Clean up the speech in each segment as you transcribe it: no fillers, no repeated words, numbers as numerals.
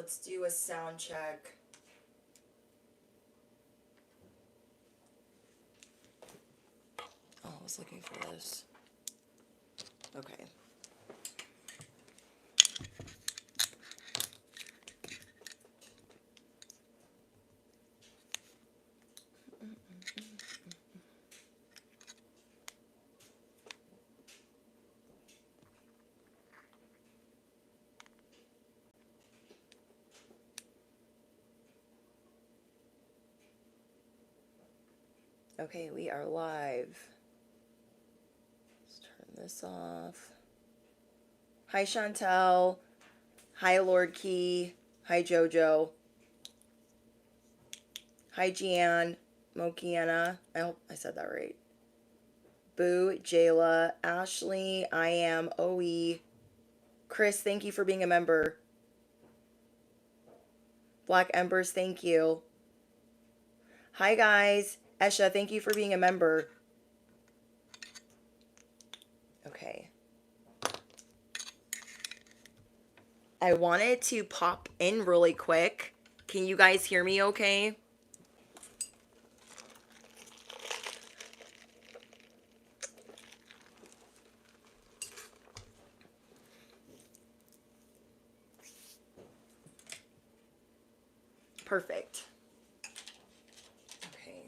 let's do a sound check. Oh, I was looking for this. Okay. Okay, we are live. Let's turn this off. Hi, Chantel. Hi, Lord Key. Hi, Jojo. Hi, Gian. Mokiana. I hope I said that right. Boo, Jayla, Ashley, I am, OE. Chris, thank you for being a member. Black Embers, thank you. Hi, guys. Esha, thank you for being a member. Okay. I wanted to pop in really quick. Can you guys hear me okay? Perfect. Okay.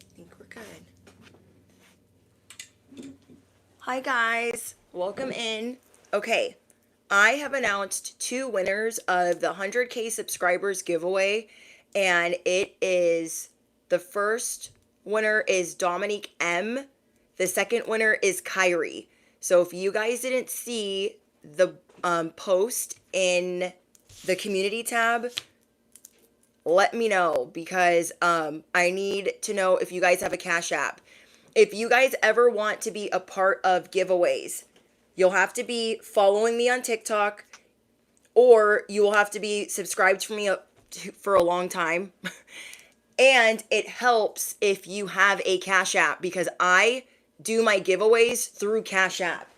I think we're good. Hi, guys. Welcome in. Okay. I have announced 2 winners of the 100K subscribers giveaway, and it is the first winner is Dominique M. The second winner is Kyrie. So if you guys didn't see the post in the community tab, let me know, because I need to know if you guys have a Cash App. If you guys ever want to be a part of giveaways, you'll have to be following me on TikTok, or you will have to be subscribed to me for a long time. And it helps if you have a Cash App, because I do my giveaways through Cash App.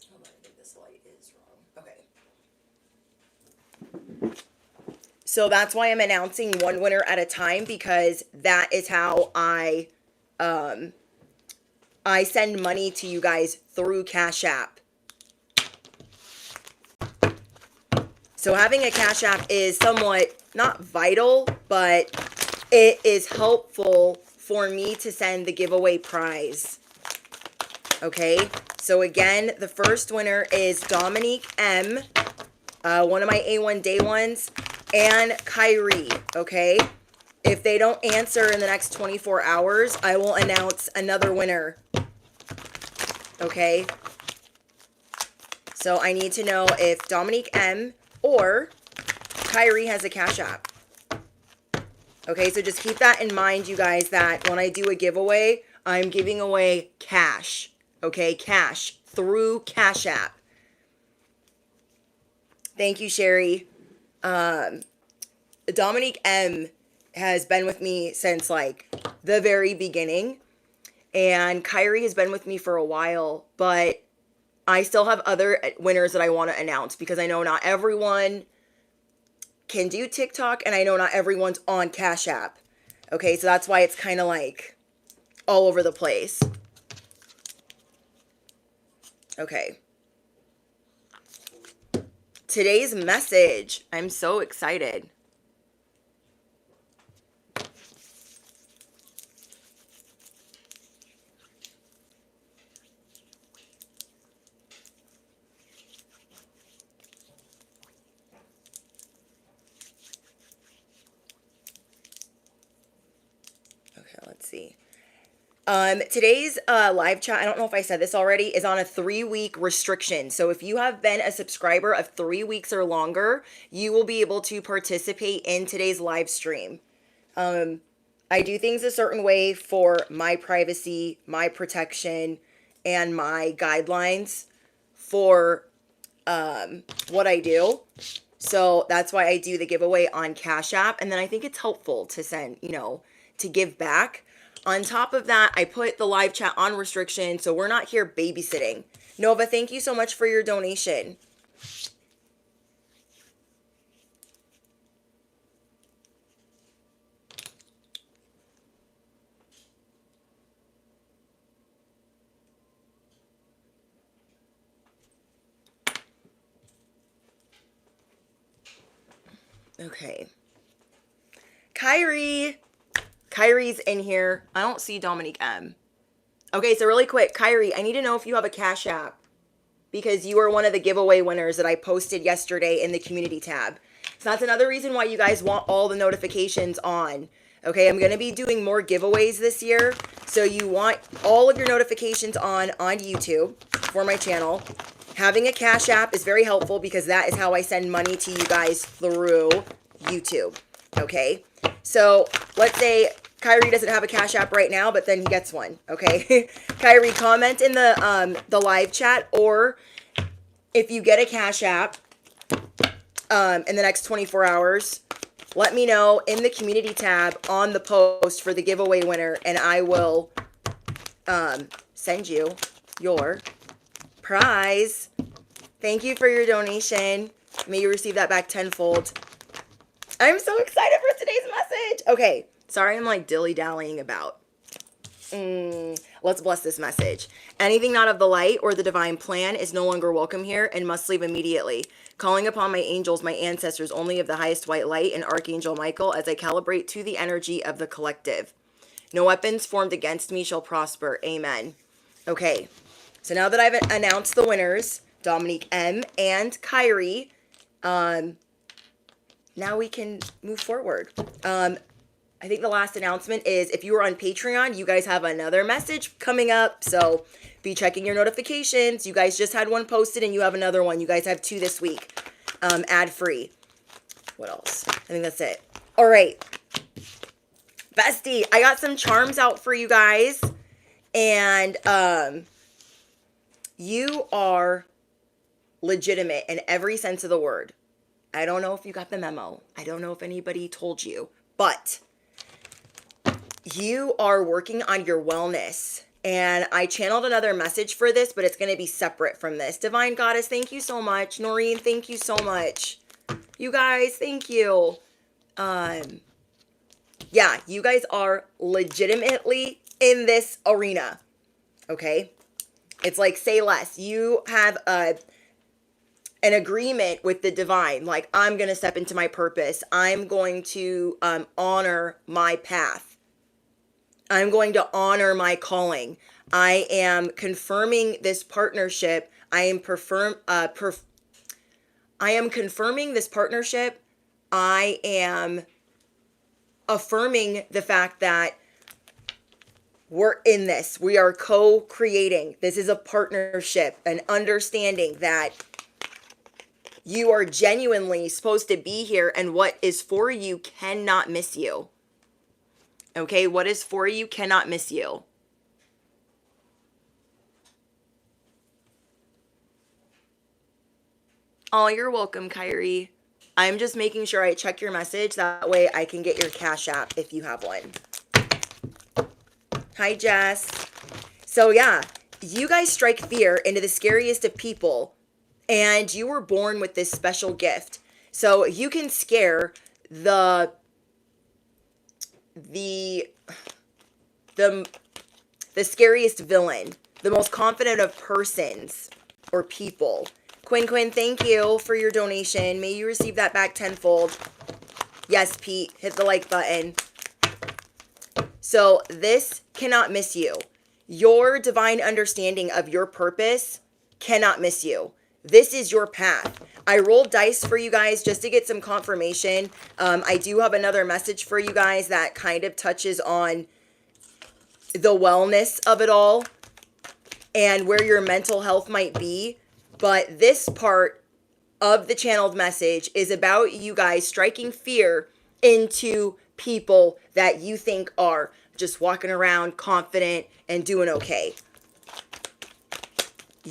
Hold on, I think this light is wrong. Okay. So that's why I'm announcing one winner at a time, because that is how I send money to you guys through Cash App. So having a Cash App is somewhat not vital, but it is helpful for me to send the giveaway prize. Okay, so again, the first winner is Dominique M, one of my A1 day ones, and Kyrie. Okay, if they don't answer in the next 24 hours, I will announce another winner. Okay, so I need to know if Dominique M or Kyrie has a Cash App. Okay, so just keep that in mind, you guys, that when I do a giveaway, I'm giving away cash. Okay, cash through Cash App. Thank you, Sherry. Dominique M has been with me since like the very beginning, and Kyrie has been with me for a while, but I still have other winners that I want to announce, because I know not everyone can do TikTok, and I know not everyone's on Cash App. Okay, so that's why it's kind of like all over the place. Okay. Today's message. I'm so excited. Okay, let's see. Today's live chat, I don't know if I said this already, is on a 3-week restriction. So if you have been a subscriber of 3 weeks or longer, you will be able to participate in today's live stream. I do things a certain way for my privacy, my protection, and my guidelines for what I do. So that's why I do the giveaway on Cash App. And then I think it's helpful to send, to give back. On top of that, I put the live chat on restriction, so we're not here babysitting. Nova, thank you so much for your donation. Okay. Kyrie's in here. I don't see Dominique M. Okay, so really quick, Kyrie, I need to know if you have a Cash App because you are one of the giveaway winners that I posted yesterday in the community tab. So that's another reason why you guys want all the notifications on. Okay, I'm going to be doing more giveaways this year. So you want all of your notifications on YouTube for my channel. Having a Cash App is very helpful because that is how I send money to you guys through YouTube. Okay, so let's say Kyrie doesn't have a Cash App right now, but then he gets one. Okay, Kyrie, comment in the live chat, or if you get a Cash App in the next 24 hours, let me know in the community tab on the post for the giveaway winner, and I will send you your prize. Thank you for your donation. May you receive that back tenfold. I'm so excited for today's message. Okay, sorry I'm like dilly-dallying about. Let's bless this message. Anything not of the light or the divine plan is no longer welcome here and must leave immediately. Calling upon my angels, my ancestors, only of the highest white light, and Archangel Michael, as I calibrate to the energy of the collective. No weapons formed against me shall prosper. Amen. Okay, so now that I've announced the winners, Dominique M and Kyrie, now we can move forward. I think the last announcement is if you are on Patreon, you guys have another message coming up. So be checking your notifications. You guys just had one posted and you have another one. You guys have 2 this week, ad free. What else? I think that's it. All right. Bestie, I got some charms out for you guys. And you are legitimate in every sense of the word. I don't know if you got the memo. I don't know if anybody told you, but you are working on your wellness. And I channeled another message for this, but it's going to be separate from this. Divine Goddess, thank you so much. Noreen, thank you so much. You guys, thank you. Yeah, you guys are legitimately in this arena. Okay? It's like, say less. You have an agreement with the divine. Like, I'm going to step into my purpose. I'm going to honor my path. I'm going to honor my calling. I am confirming this partnership. I am confirming this partnership. I am affirming the fact that we're in this. We are co-creating. This is a partnership, an understanding that you are genuinely supposed to be here, and what is for you cannot miss you. Okay, what is for you cannot miss you. Oh, you're welcome, Kyrie. I'm just making sure I check your message. That way I can get your Cash App if you have one. Hi, Jess. So yeah, you guys strike fear into the scariest of people, and you were born with this special gift. So you can scare the scariest villain, the most confident of persons or people. Quinn, thank you for your donation. May you receive that back tenfold. Yes, Pete, hit the like button. So this cannot miss you. Your divine understanding of your purpose cannot miss you. This is your path. I rolled dice for you guys just to get some confirmation. I do have another message for you guys that kind of touches on the wellness of it all and where your mental health might be. But this part of the channeled message is about you guys striking fear into people that you think are just walking around confident and doing okay.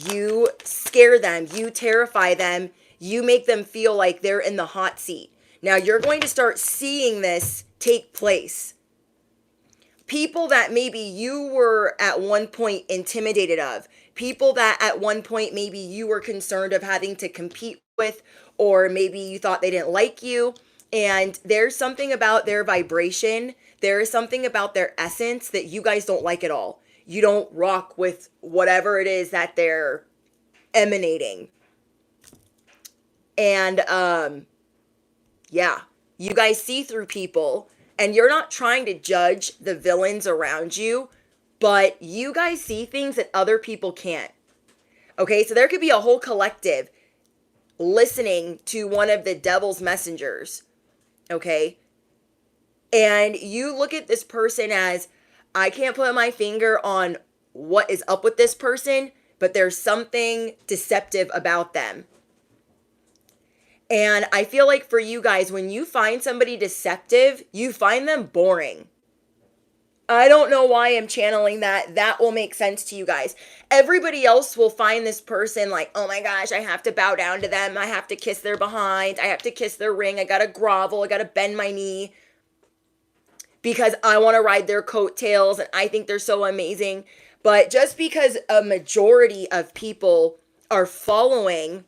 You scare them, you terrify them, you make them feel like they're in the hot seat. Now you're going to start seeing this take place. People that maybe you were at one point intimidated of, people that at one point maybe you were concerned of having to compete with, or maybe you thought they didn't like you. And there's something about their vibration, there is something about their essence that you guys don't like at all. You don't rock with whatever it is that they're emanating. And yeah, you guys see through people, and you're not trying to judge the villains around you, but you guys see things that other people can't. Okay, so there could be a whole collective listening to one of the devil's messengers. Okay, and you look at this person as, I can't put my finger on what is up with this person, but there's something deceptive about them. And I feel like for you guys, when you find somebody deceptive, you find them boring. I don't know why I'm channeling that. That will make sense to you guys. Everybody else will find this person like, oh my gosh, I have to bow down to them. I have to kiss their behind. I have to kiss their ring. I got to grovel. I got to bend my knee because I want to ride their coattails and I think they're so amazing. But just because a majority of people are following,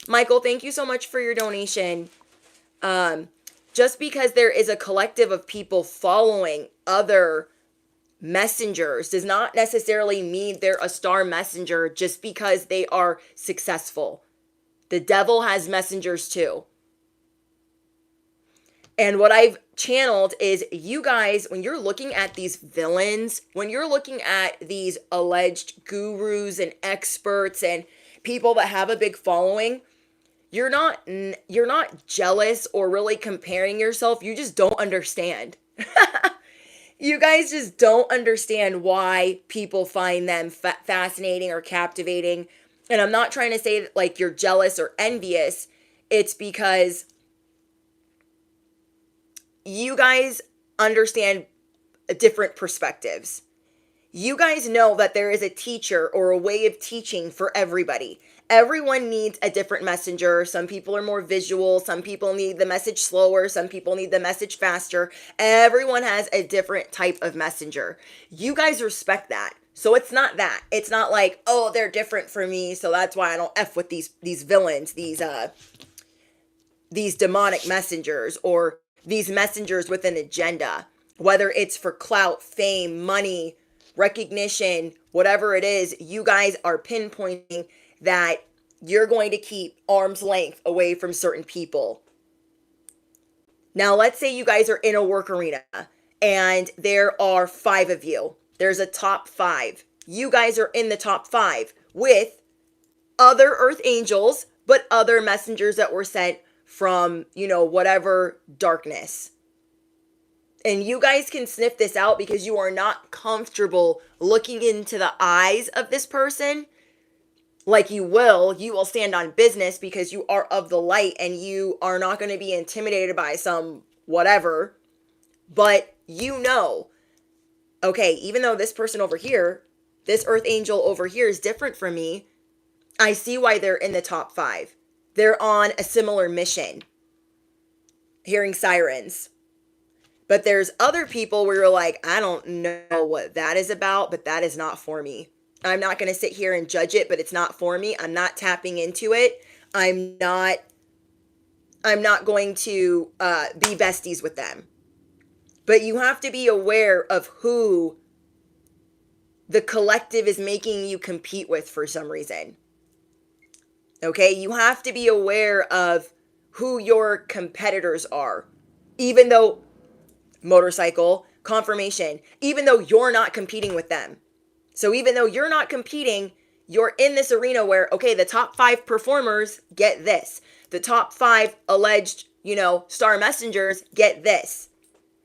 Michael, thank you so much for your donation. Just because there is a collective of people following other messengers does not necessarily mean they're a star messenger just because they are successful. The devil has messengers too. And what I've channeled is, you guys, when you're looking at these villains, when you're looking at these alleged gurus and experts and people that have a big following, you're not jealous or really comparing yourself. You just don't understand. You guys just don't understand why people find them fascinating or captivating. And I'm not trying to say that like you're jealous or envious. It's because you guys understand different perspectives. You guys know that there is a teacher or a way of teaching for everybody. Everyone needs a different messenger. Some people are more visual. Some people need the message slower. Some people need the message faster. Everyone has a different type of messenger. You guys respect that. So it's not that. It's not like, oh, they're different from me, so that's why I don't F with these villains, these demonic messengers, or these messengers with an agenda. Whether it's for clout, fame, money, recognition, whatever it is, you guys are pinpointing that you're going to keep arm's length away from certain people. Now, let's say you guys are in a work arena and there are 5 of you. There's a top 5. You guys are in the top 5 with other earth angels, but other messengers that were sent from, whatever darkness. And you guys can sniff this out because you are not comfortable looking into the eyes of this person. Like you will stand on business because you are of the light and you are not going to be intimidated by some whatever. But okay, even though this person over here, this earth angel over here is different from me, I see why they're in the top 5. They're on a similar mission, hearing sirens. But there's other people where you're like, I don't know what that is about, but that is not for me. I'm not going to sit here and judge it, but it's not for me. I'm not tapping into it. I'm not going to be besties with them. But you have to be aware of who the collective is making you compete with for some reason. Okay? You have to be aware of who your competitors are. Even though, motorcycle, confirmation, even though you're not competing with them. So even though you're not competing, you're in this arena where, okay, the top 5 performers get this. The top 5 alleged, star messengers get this.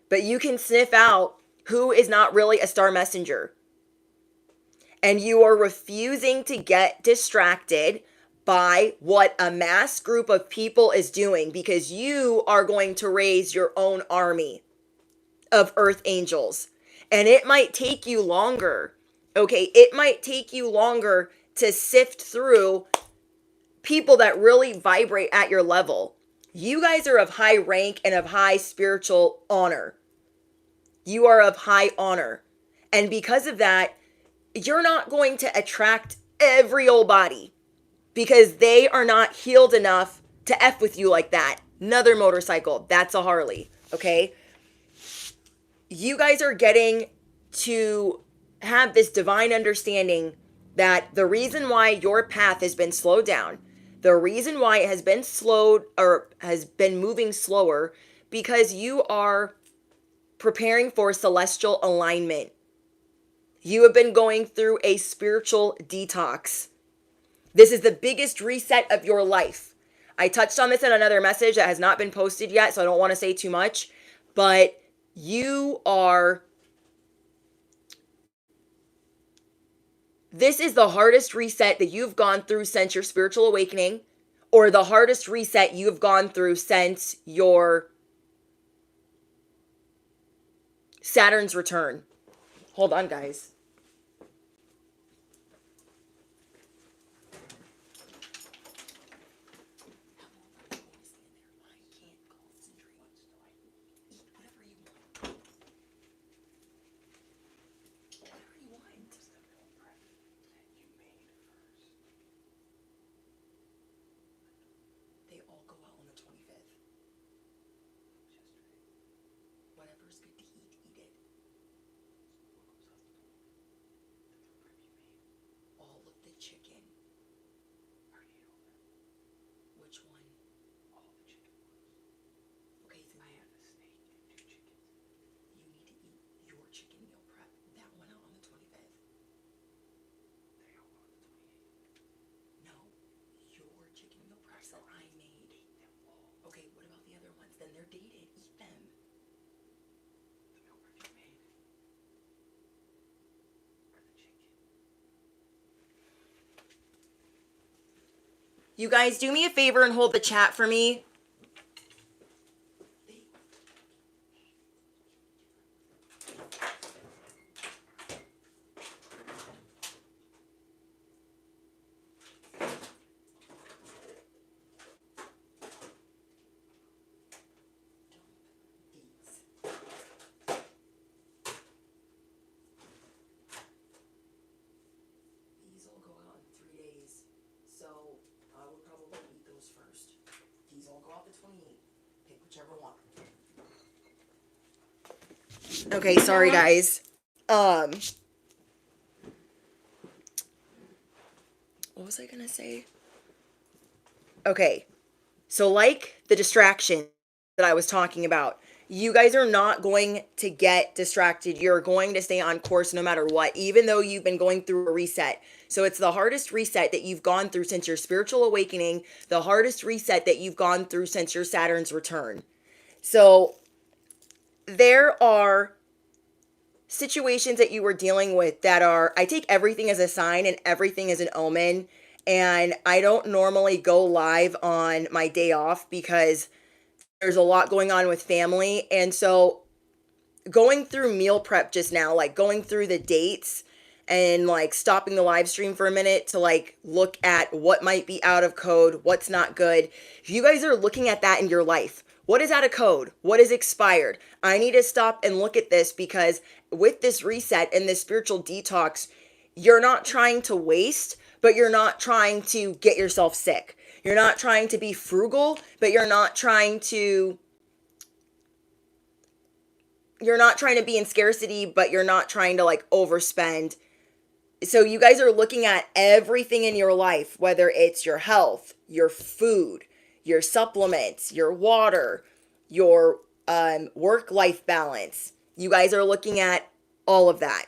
But you can sniff out who is not really a star messenger. And you are refusing to get distracted by what a mass group of people is doing, because you are going to raise your own army of earth angels. And it might take you longer. Okay, it might take you longer to sift through people that really vibrate at your level. You guys are of high rank and of high spiritual honor. You are of high honor. And because of that, you're not going to attract every old body because they are not healed enough to F with you like that. Another motorcycle, that's a Harley, okay? You guys are getting to have this divine understanding that the reason why your path has been slowed down, the reason why it has been slowed or has been moving slower, because you are preparing for celestial alignment. You have been going through a spiritual detox. This is the biggest reset of your life. I touched on this in another message that has not been posted yet, so I don't want to say too much, but this is the hardest reset that you've gone through since your spiritual awakening, or the hardest reset you've gone through since your Saturn's return. Hold on, guys. They all go out on the 25th. Whatever's good to eat, eat it. All of the chicken. Which one? All the chicken ones. Okay, then I have a steak and 2 chickens. You need to eat your chicken meal prep. That went out on the 25th. They all go on the 28th. No, your chicken meal prep that I made. Eat them all. Okay, what about the other ones? Then they're dated. Eat them. The meal prep you made. Or the chicken. You guys, do me a favor and hold the chat for me. These all go out in 3 days, so I would probably eat those first. These all go out the 28th. Pick whichever one. Okay, sorry guys. What was I gonna say? Okay, so like the distraction that I was talking about, you guys are not going to get distracted. You're going to stay on course no matter what, even though you've been going through a reset. So it's the hardest reset that you've gone through since your spiritual awakening, the hardest reset that you've gone through since your Saturn's return. So there are situations that you were dealing with that are, I take everything as a sign and everything as an omen. And I don't normally go live on my day off because there's a lot going on with family. And so going through meal prep just now, like going through the dates and like stopping the live stream for a minute to like look at what might be out of code, what's not good. If you guys are looking at that in your life, what is out of code? What is expired? I need to stop and look at this because with this reset and this spiritual detox, you're not trying to waste, but you're not trying to get yourself sick. You're not trying to be frugal, but you're not trying to be in scarcity, but you're not trying to like overspend. So you guys are looking at everything in your life, whether it's your health, your food, your supplements, your water, your work-life balance. You guys are looking at all of that.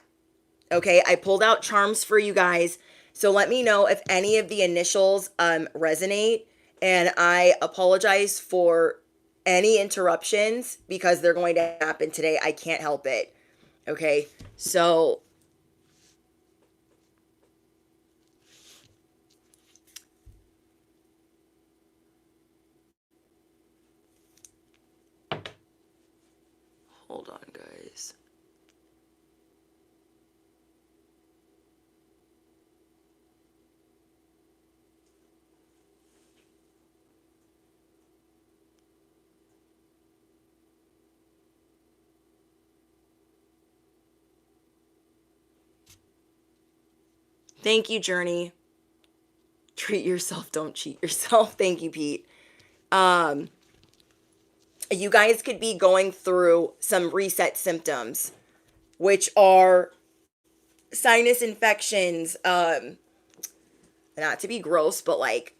Okay, I pulled out charms for you guys. So let me know if any of the initials resonate. And I apologize for any interruptions because they're going to happen today. I can't help it. Okay, so hold on, guys. Thank you, Journey. Treat yourself, don't cheat yourself. Thank you, Pete. You guys could be going through some reset symptoms, which are sinus infections, not to be gross, but like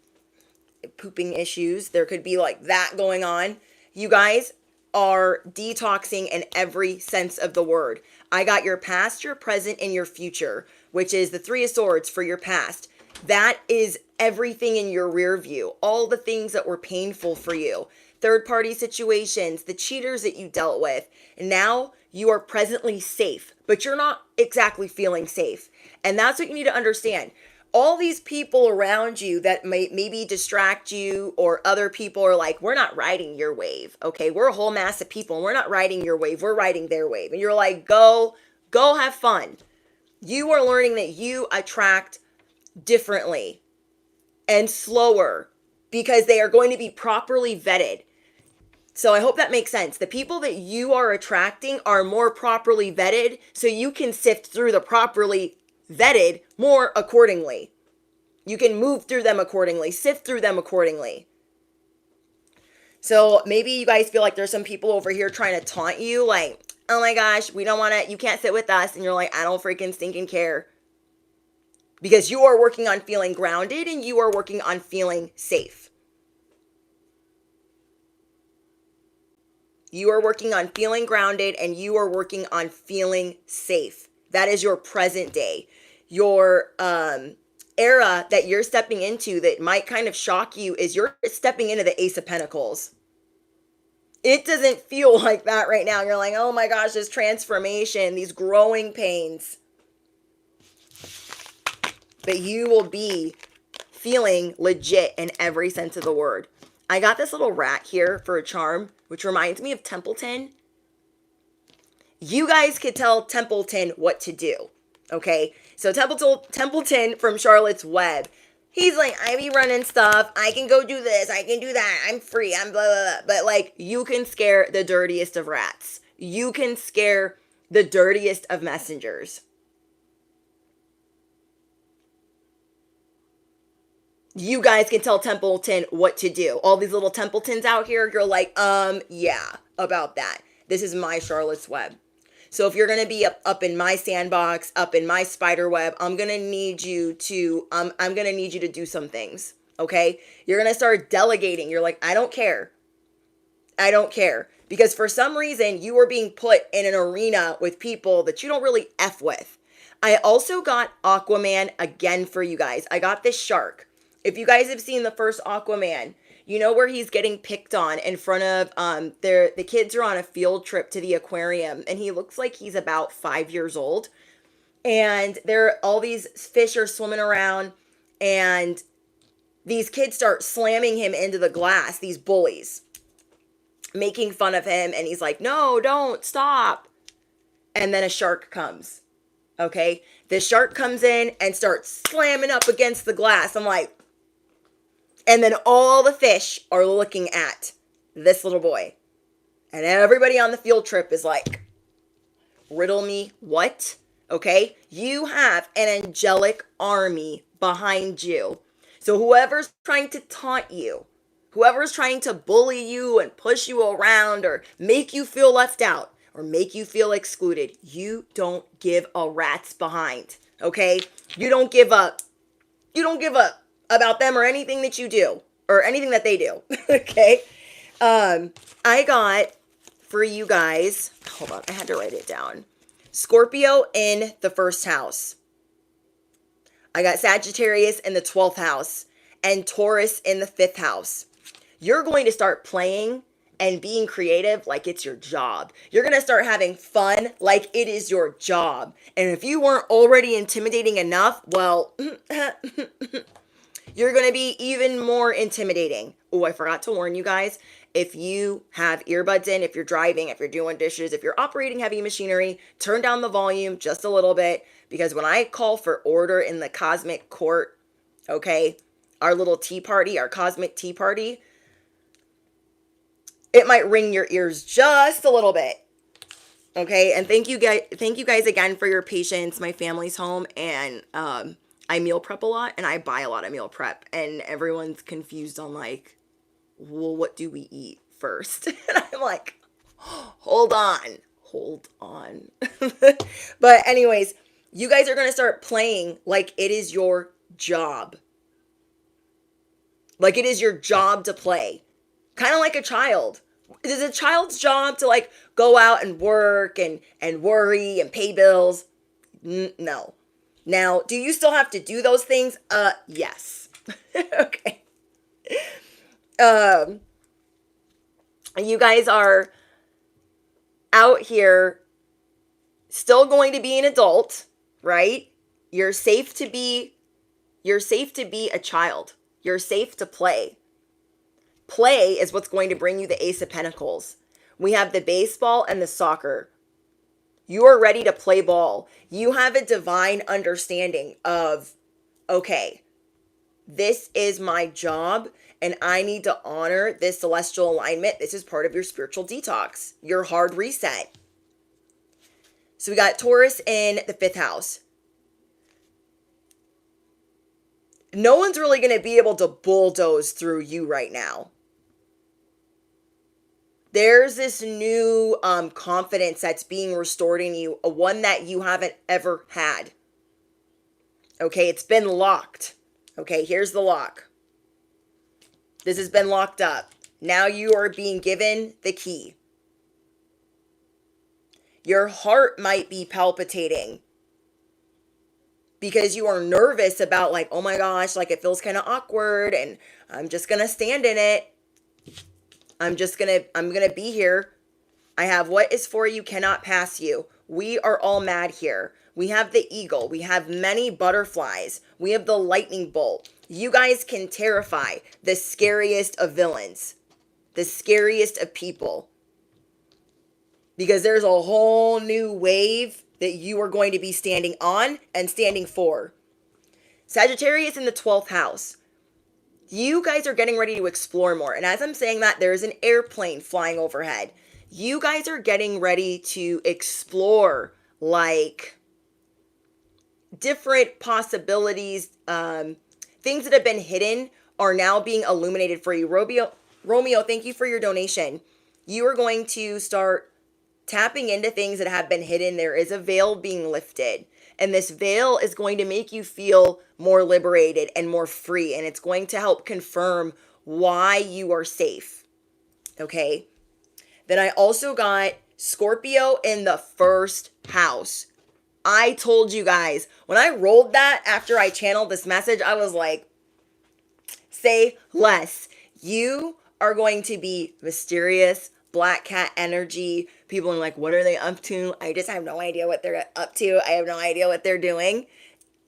pooping issues. There could be like that going on. You guys are detoxing in every sense of the word. I got your past, your present, and your future, which is the Three of Swords for your past. That is everything in your rear view, all the things that were painful for you, third party situations, the cheaters that you dealt with. Now you are presently safe, but you're not exactly feeling safe. And that's what you need to understand. All these people around you that may maybe distract you, or other people are like, we're not riding your wave. Okay, we're a whole mass of people and we're not riding your wave, we're riding their wave. And you're like, go have fun. You are learning that you attract differently and slower because they are going to be properly vetted. So I hope that makes sense. The people that you are attracting are more properly vetted, so you can sift through the properly vetted more accordingly. You can move through them accordingly, sift through them accordingly. So maybe you guys feel like there's some people over here trying to taunt you, like, oh my gosh, we don't want to, you can't sit with us. And you're like, I don't freaking stinking care. Because you are working on feeling grounded and you are working on feeling safe. You are working on feeling grounded and you are working on feeling safe. That is your present day. Your era that you're stepping into that might kind of shock you is you're stepping into the Ace of Pentacles. It doesn't feel like that right now. You're like, oh my gosh, this transformation, these growing pains. But you will be feeling legit in every sense of the word. I got this little rat here for a charm, which reminds me of Templeton. You guys could tell Templeton what to do, okay? So Templeton from Charlotte's Web, he's like, I be running stuff. I can go do this. I can do that. I'm free. I'm blah, blah, blah. But like, you can scare the dirtiest of rats. You can scare the dirtiest of messengers. You guys can tell Templeton what to do. All these little Templetons out here, you're like, yeah, about that. This is my Charlotte's Web. So if you're going to be up in my sandbox, up in my spider web, I'm going to need you to, I'm going to need you to do some things. Okay. You're going to start delegating. You're like, I don't care. I don't care. Because for some reason you are being put in an arena with people that you don't really F with. I also got Aquaman again for you guys. I got this shark. If you guys have seen the first Aquaman, you know where he's getting picked on in front of, the kids are on a field trip to the aquarium and he looks like he's about 5 years old. And all these fish are swimming around and these kids start slamming him into the glass, these bullies, making fun of him. And he's like, no, don't stop. And then a shark comes. Okay. The shark comes in and starts slamming up against the glass. I'm like, and then all the fish are looking at this little boy. And everybody on the field trip is like, riddle me what? Okay? You have an angelic army behind you. So whoever's trying to taunt you, whoever's trying to bully you and push you around or make you feel left out or make you feel excluded, you don't give a rat's behind. Okay? You don't give up. You don't give up about them or anything that you do or anything that they do. Okay. I got for you guys, hold on, I had to write it down. Scorpio in the first house. I got Sagittarius in the 12th house and Taurus in the 5th house. You're going to start playing and being creative like it's your job. You're going to start having fun like it is your job. And if you weren't already intimidating enough, well, you're going to be even more intimidating. Oh, I forgot to warn you guys. If you have earbuds in, if you're driving, if you're doing dishes, if you're operating heavy machinery, turn down the volume just a little bit. Because when I call for order in the cosmic court, okay, our little tea party, our cosmic tea party, it might ring your ears just a little bit. Okay, and thank you guys again for your patience. My family's home and I meal prep a lot and I buy a lot of meal prep, and everyone's confused on like, well, what do we eat first? And I'm like, hold on, hold on. But anyways, you guys are going to start playing like it is your job. Like it is your job to play. Kind of like a child. It is a child's job to like go out and work and worry and pay bills. No. Now, do you still have to do those things? Yes. Okay. You guys are out here still going to be an adult, right? You're safe to be a child. You're safe to play. Play is what's going to bring you the Ace of Pentacles. We have the baseball and the soccer. You are ready to play ball. You have a divine understanding of, okay, this is my job and I need to honor this celestial alignment. This is part of your spiritual detox, your hard reset. So we got Taurus in the 5th house. No one's really going to be able to bulldoze through you right now. There's this new confidence that's being restored in you, one that you haven't ever had. Okay, it's been locked. Okay, here's the lock. This has been locked up. Now you are being given the key. Your heart might be palpitating because you are nervous about like, oh my gosh, like it feels kind of awkward and I'm just going to stand in it. I'm going to be here. I have what is for you cannot pass you. We are all mad here. We have the eagle. We have many butterflies. We have the lightning bolt. You guys can terrify the scariest of villains, the scariest of people, because there's a whole new wave that you are going to be standing on and standing for. Sagittarius in the 12th house. You guys are getting ready to explore more. And as I'm saying that, there's an airplane flying overhead. You guys are getting ready to explore like different possibilities. Things that have been hidden are now being illuminated for you. Romeo, thank you for your donation. You are going to start tapping into things that have been hidden. There is a veil being lifted. And this veil is going to make you feel more liberated and more free. And it's going to help confirm why you are safe. Okay. Then I also got Scorpio in the 1st house. I told you guys, when I rolled that after I channeled this message, I was like, say less. You are going to be mysterious, black cat energy. People are like, what are they up to? I just have no idea what they're up to. I have no idea what they're doing.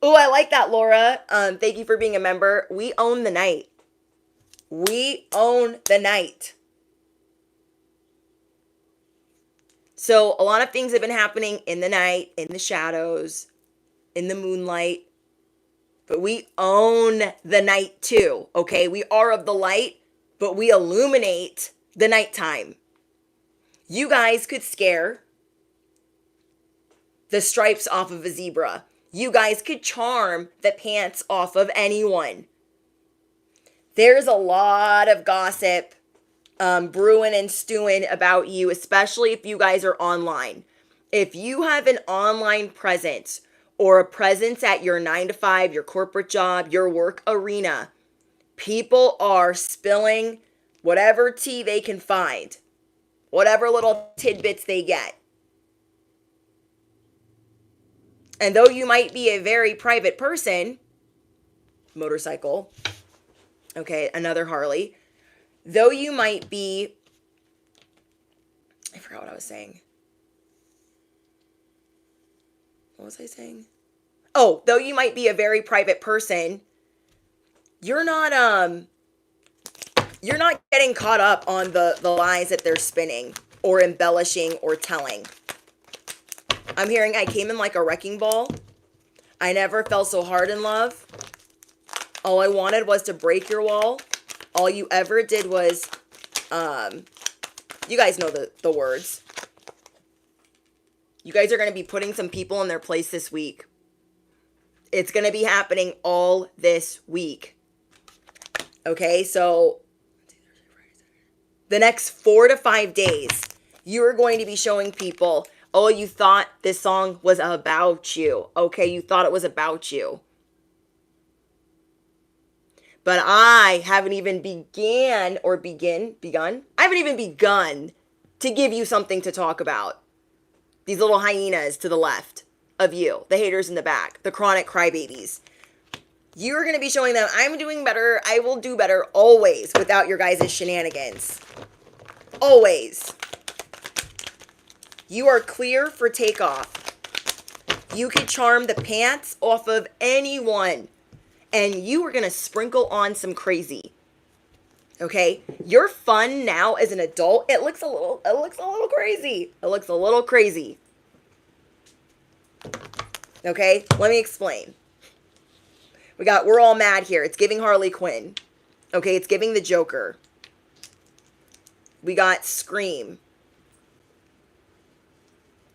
Oh, I like that, Laura. Thank you for being a member. We own the night. We own the night. So a lot of things have been happening in the night, in the shadows, in the moonlight. But we own the night too, okay? We are of the light, but we illuminate the nighttime. You guys could scare the stripes off of a zebra. You guys could charm the pants off of anyone. There's a lot of gossip brewing and stewing about you, especially if you guys are online. If you have an online presence or a presence at your 9-to-5, your corporate job, your work arena, people are spilling whatever tea they can find, whatever little tidbits they get. And though you might be a very private person, motorcycle, okay, another Harley, though you might be, I forgot what I was saying. What was I saying? Oh, though you might be a very private person, you're not getting caught up on the lies that they're spinning or embellishing or telling. I'm hearing I came in like a wrecking ball. I never felt so hard in love. All I wanted was to break your wall. All you ever did was, you guys know the words. You guys are going to be putting some people in their place this week. It's going to be happening all this week. Okay, so the next 4 to 5 days, you are going to be showing people, oh, you thought this song was about you. Okay, you thought it was about you. But I haven't even begun I haven't even begun to give you something to talk about. These little hyenas to the left of you, the haters in the back, the chronic crybabies. You're going to be showing them, I'm doing better. I will do better always without your guys' shenanigans. Always. You are clear for takeoff. You could charm the pants off of anyone. And you are going to sprinkle on some crazy. Okay? You're fun now as an adult. It looks a little crazy. It looks a little crazy. Okay? Let me explain. We're all mad here. It's giving Harley Quinn. Okay? It's giving the Joker. We got Scream.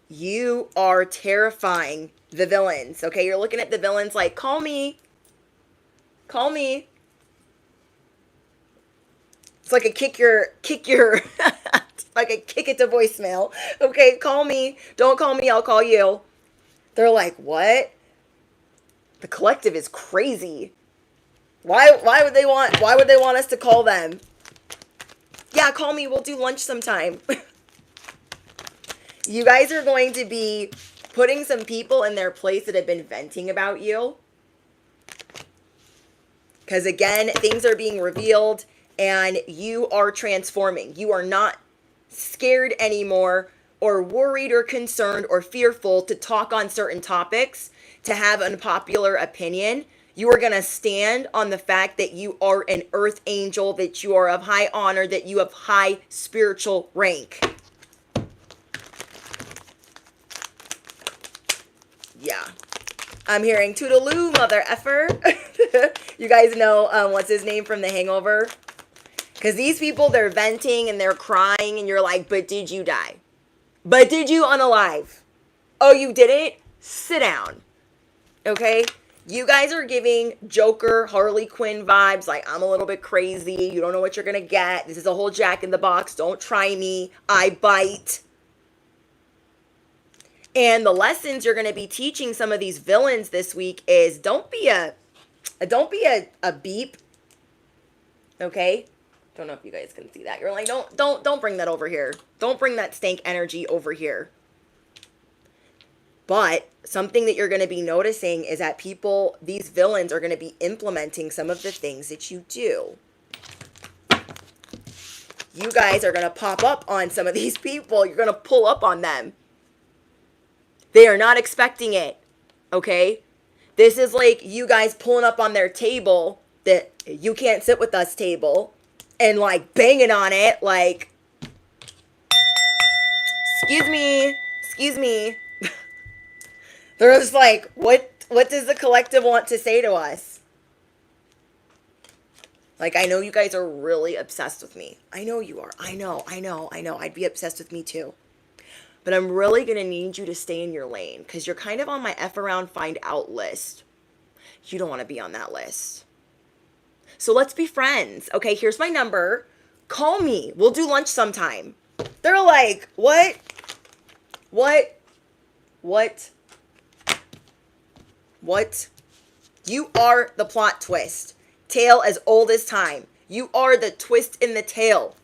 You are terrifying the villains. Okay? You're looking at the villains like, call me. Call me. It's like a kick your, it's like a kick it to voicemail. Okay, call me. Don't call me, I'll call you. They're like, what? The collective is crazy. Why would they want us to call them? Yeah, call me, we'll do lunch sometime. You guys are going to be putting some people in their place that have been venting about you. Because again, things are being revealed and you are transforming. You are not scared anymore or worried or concerned or fearful to talk on certain topics, to have unpopular opinion. You are going to stand on the fact that you are an earth angel, that you are of high honor, that you have high spiritual rank. Yeah. I'm hearing toodaloo, mother effer. You guys know what's his name from The Hangover? Because these people, they're venting and they're crying and you're like, but did you die? But did you unalive? Oh, you didn't? Sit down. Okay? You guys are giving Joker, Harley Quinn vibes like, I'm a little bit crazy. You don't know what you're going to get. This is a whole Jack in the Box. Don't try me. I bite. And the lessons you're going to be teaching some of these villains this week is don't be a beep. Okay? Don't know if you guys can see that. You're like, don't bring that over here. Don't bring that stank energy over here. But something that you're going to be noticing is that these villains are going to be implementing some of the things that you do. You guys are going to pop up on some of these people. You're going to pull up on them. They are not expecting it, okay? This is like you guys pulling up on their table, that you can't sit with us table, and like banging on it like, excuse me. They're just like, what does the collective want to say to us? Like, I know you guys are really obsessed with me. I know you are. I know. I'd be obsessed with me too. But I'm really going to need you to stay in your lane because you're kind of on my F around find out list. You don't want to be on that list. So let's be friends. Okay, here's my number. Call me. We'll do lunch sometime. They're like, what? You are the plot twist. Tale as old as time. You are the twist in the tail.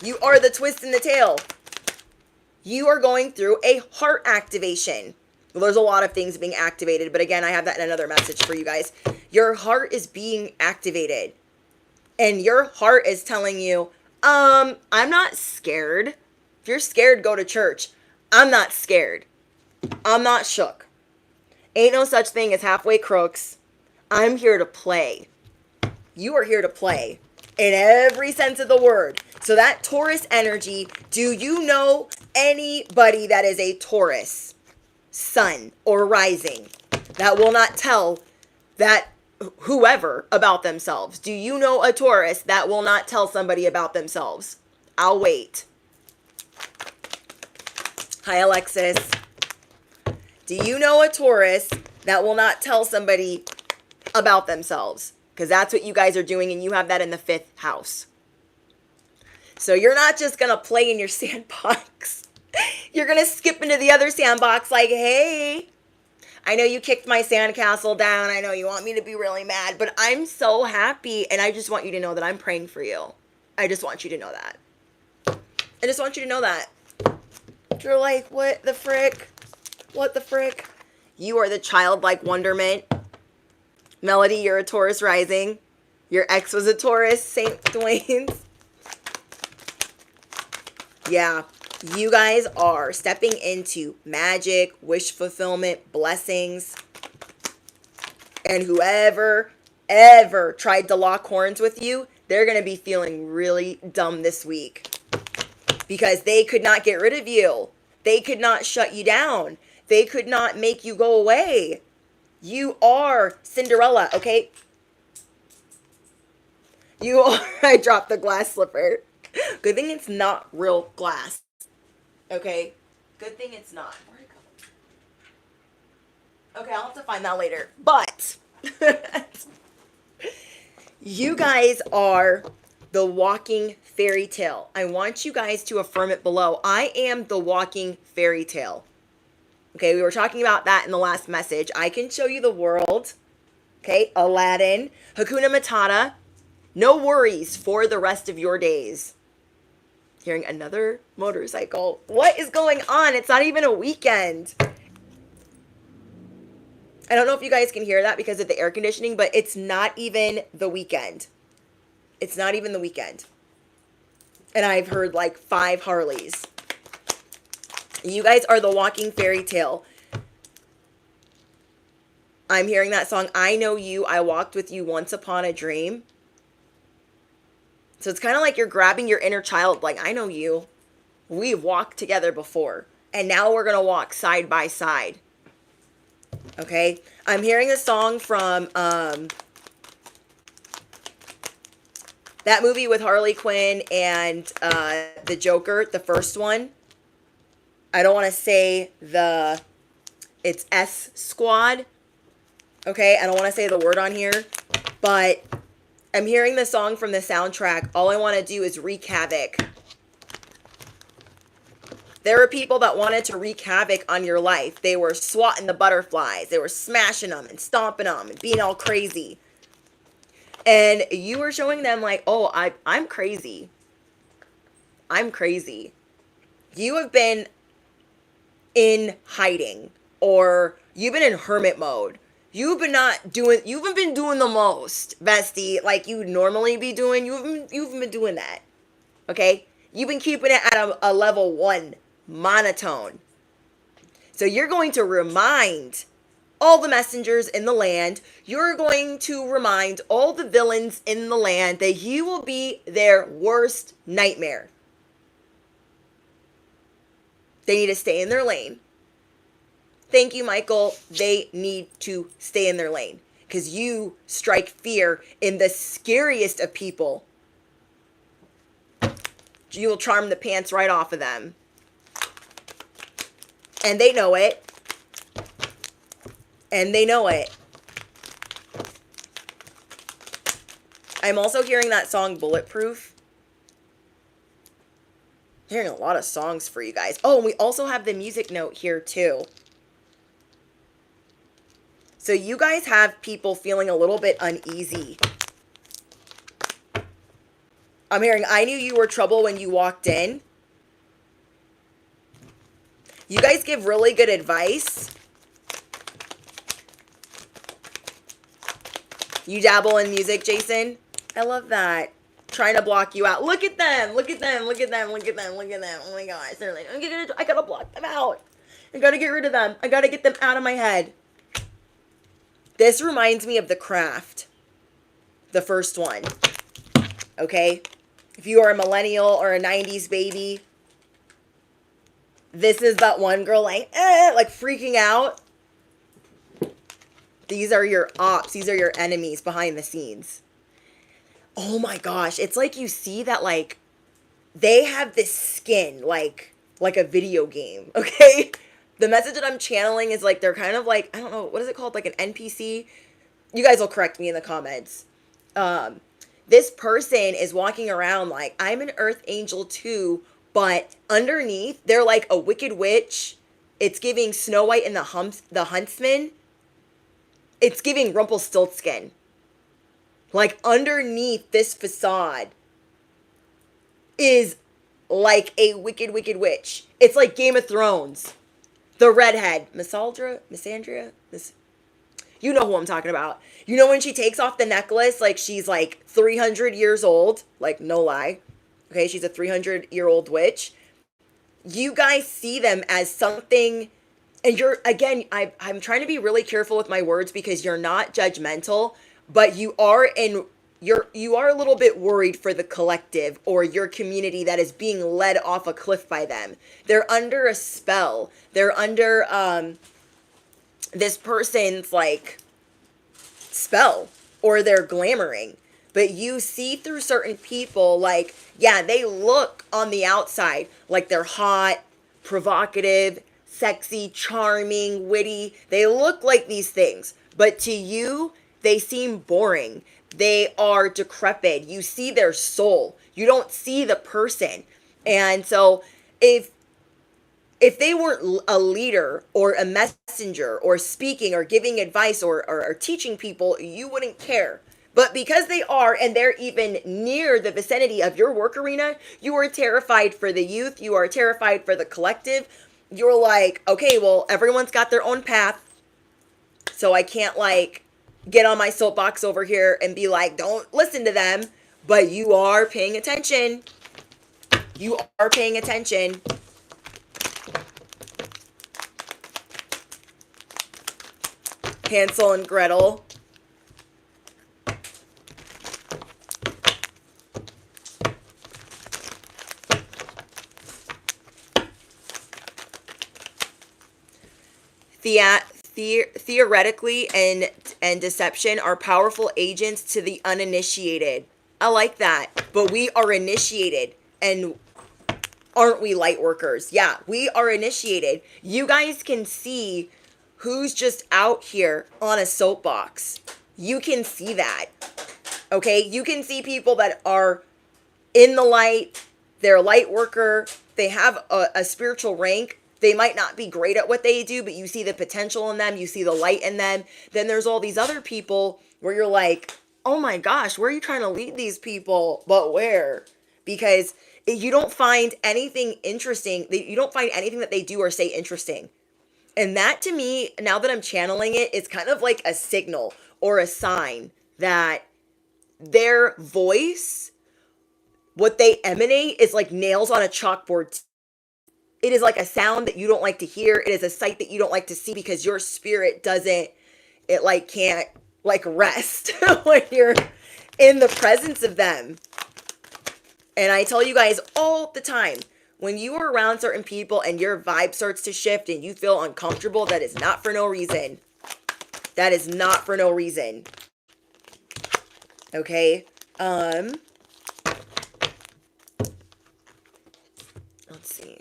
You are the twist in the tail. You are going through a heart activation. Well, there's a lot of things being activated, but again, I have that in another message for you guys. Your heart is being activated. And your heart is telling you, I'm not scared. If you're scared, go to church. I'm not scared. I'm not shook. Ain't no such thing as halfway crooks. I'm here to play. You are here to play in every sense of the word. So that Taurus energy, do you know anybody that is a Taurus sun or rising that will not tell that whoever about themselves? Do you know a Taurus that will not tell somebody about themselves? I'll wait. Hi, Alexis. Do you know a Taurus that will not tell somebody about themselves? Because that's what you guys are doing, and you have that in the 5th house. So you're not just going to play in your sandbox. You're going to skip into the other sandbox like, hey, I know you kicked my sandcastle down. I know you want me to be really mad, but I'm so happy, and I just want you to know that I'm praying for you. I just want you to know that. I just want you to know that. You're like, what the frick? What the frick? You are the childlike wonderment. Melody, you're a Taurus rising. Your ex was a Taurus, St. Dwayne's. Yeah, you guys are stepping into magic, wish fulfillment, blessings. And whoever ever tried to lock horns with you, they're going to be feeling really dumb this week. Because they could not get rid of you. They could not shut you down. They could not make you go away. You are Cinderella, okay? You are... I dropped the glass slipper. Good thing it's not real glass. Okay? Good thing it's not. Where'd it go? Okay, I'll have to find that later. But... you guys are the walking fairy tale. I want you guys to affirm it below. I am the walking fairy tale. Okay, we were talking about that in the last message. I can show you the world. Okay, Aladdin, Hakuna Matata. No worries for the rest of your days. Hearing another motorcycle. What is going on? It's not even a weekend. I don't know if you guys can hear that because of the air conditioning, but it's not even the weekend. It's not even the weekend. And I've heard like 5 Harleys. You guys are the walking fairy tale. I'm hearing that song, I Know You, I Walked With You Once Upon a Dream. So it's kind of like you're grabbing your inner child, like, I know you. We've walked together before. And now we're going to walk side by side. Okay? I'm hearing a song from that movie with Harley Quinn and the Joker, the first one. I don't want to say it's S Squad. Okay, I don't want to say the word on here. But I'm hearing the song from the soundtrack. All I want to do is wreak havoc. There were people that wanted to wreak havoc on your life. They were swatting the butterflies. They were smashing them and stomping them and being all crazy. And you were showing them like, oh, I'm crazy. I'm crazy. You have been in hiding, or you've been in hermit mode. You haven't been doing the most, bestie, like you'd normally be doing. You haven't been doing that. Okay? You've been keeping it at a level 1 monotone. So you're going to remind all the messengers in the land, you're going to remind all the villains in the land that you will be their worst nightmare. They need to stay in their lane. Thank you, Michael. They need to stay in their lane because you strike fear in the scariest of people. You will charm the pants right off of them. And they know it. And they know it. I'm also hearing that song Bulletproof. Hearing a lot of songs for you guys. Oh, and we also have the music note here too. So you guys have people feeling a little bit uneasy. I'm hearing, I knew you were trouble when you walked in. You guys give really good advice. You dabble in music, Jason. I love that. Trying to block you out. Look at them. Look at them. Look at them. Look at them. Look at them. Oh my gosh. They're like, I gotta block them out. I gotta get rid of them. I gotta get them out of my head. This reminds me of The Craft. The first one. Okay? If you are a millennial or a 90s baby, this is that one girl like freaking out. These are your ops. These are your enemies behind the scenes. Oh my gosh. It's like you see that they have this skin like a video game. Okay? The message that I'm channeling is like they're kind of like, I don't know, what is it called? Like an NPC? You guys will correct me in the comments. Um, this person is walking around like, I'm an earth angel too, but underneath they're like a wicked witch. It's giving Snow White and the Huntsman. It's giving Rumpelstiltskin. Like underneath this facade is like a wicked, wicked witch. It's like Game of Thrones. The redhead, Missandria, you know who I'm talking about. You know when she takes off the necklace, like she's like 300 years old, like no lie. Okay, she's a 300-year-old witch. You guys see them as something, and you're again. I'm trying to be really careful with my words because you're not judgmental, but you are a little bit worried for the collective or your community that is being led off a cliff by them. They're under a spell. They're under this person's like spell, or they're glamoring. But you see through certain people, like, yeah, they look on the outside like they're hot, provocative, sexy, charming, witty. They look like these things, but to you they seem boring. They are decrepit. You see their soul, you don't see the person. And so if they weren't a leader or a messenger or speaking or giving advice or teaching people, you wouldn't care. But because they are, and they're even near the vicinity of your work arena, you are terrified for the youth. You are terrified for the collective. You're like, okay, well, everyone's got their own path. So I can't like get on my soapbox over here and be like, don't listen to them. But you are paying attention. You are paying attention. Hansel and Gretel. Theoretically and deception are powerful agents to the uninitiated. I like that. But we are initiated, and aren't we light workers? Yeah, we are initiated. You guys can see who's just out here on a soapbox. You can see that. Okay? You can see people that are in the light. They're a light worker. They have a spiritual rank. They might not be great at what they do, but you see the potential in them. You see the light in them. Then there's all these other people where you're like, oh my gosh, where are you trying to lead these people? But where? Because you don't find anything interesting. You don't find anything that they do or say interesting. And that to me, now that I'm channeling it, is kind of like a signal or a sign that their voice, what they emanate, is like nails on a chalkboard. It is like a sound that you don't like to hear. It is a sight that you don't like to see because your spirit doesn't, it like can't like rest when you're in the presence of them. And I tell you guys all the time, when you are around certain people and your vibe starts to shift and you feel uncomfortable, that is not for no reason. That is not for no reason. Okay? Let's see.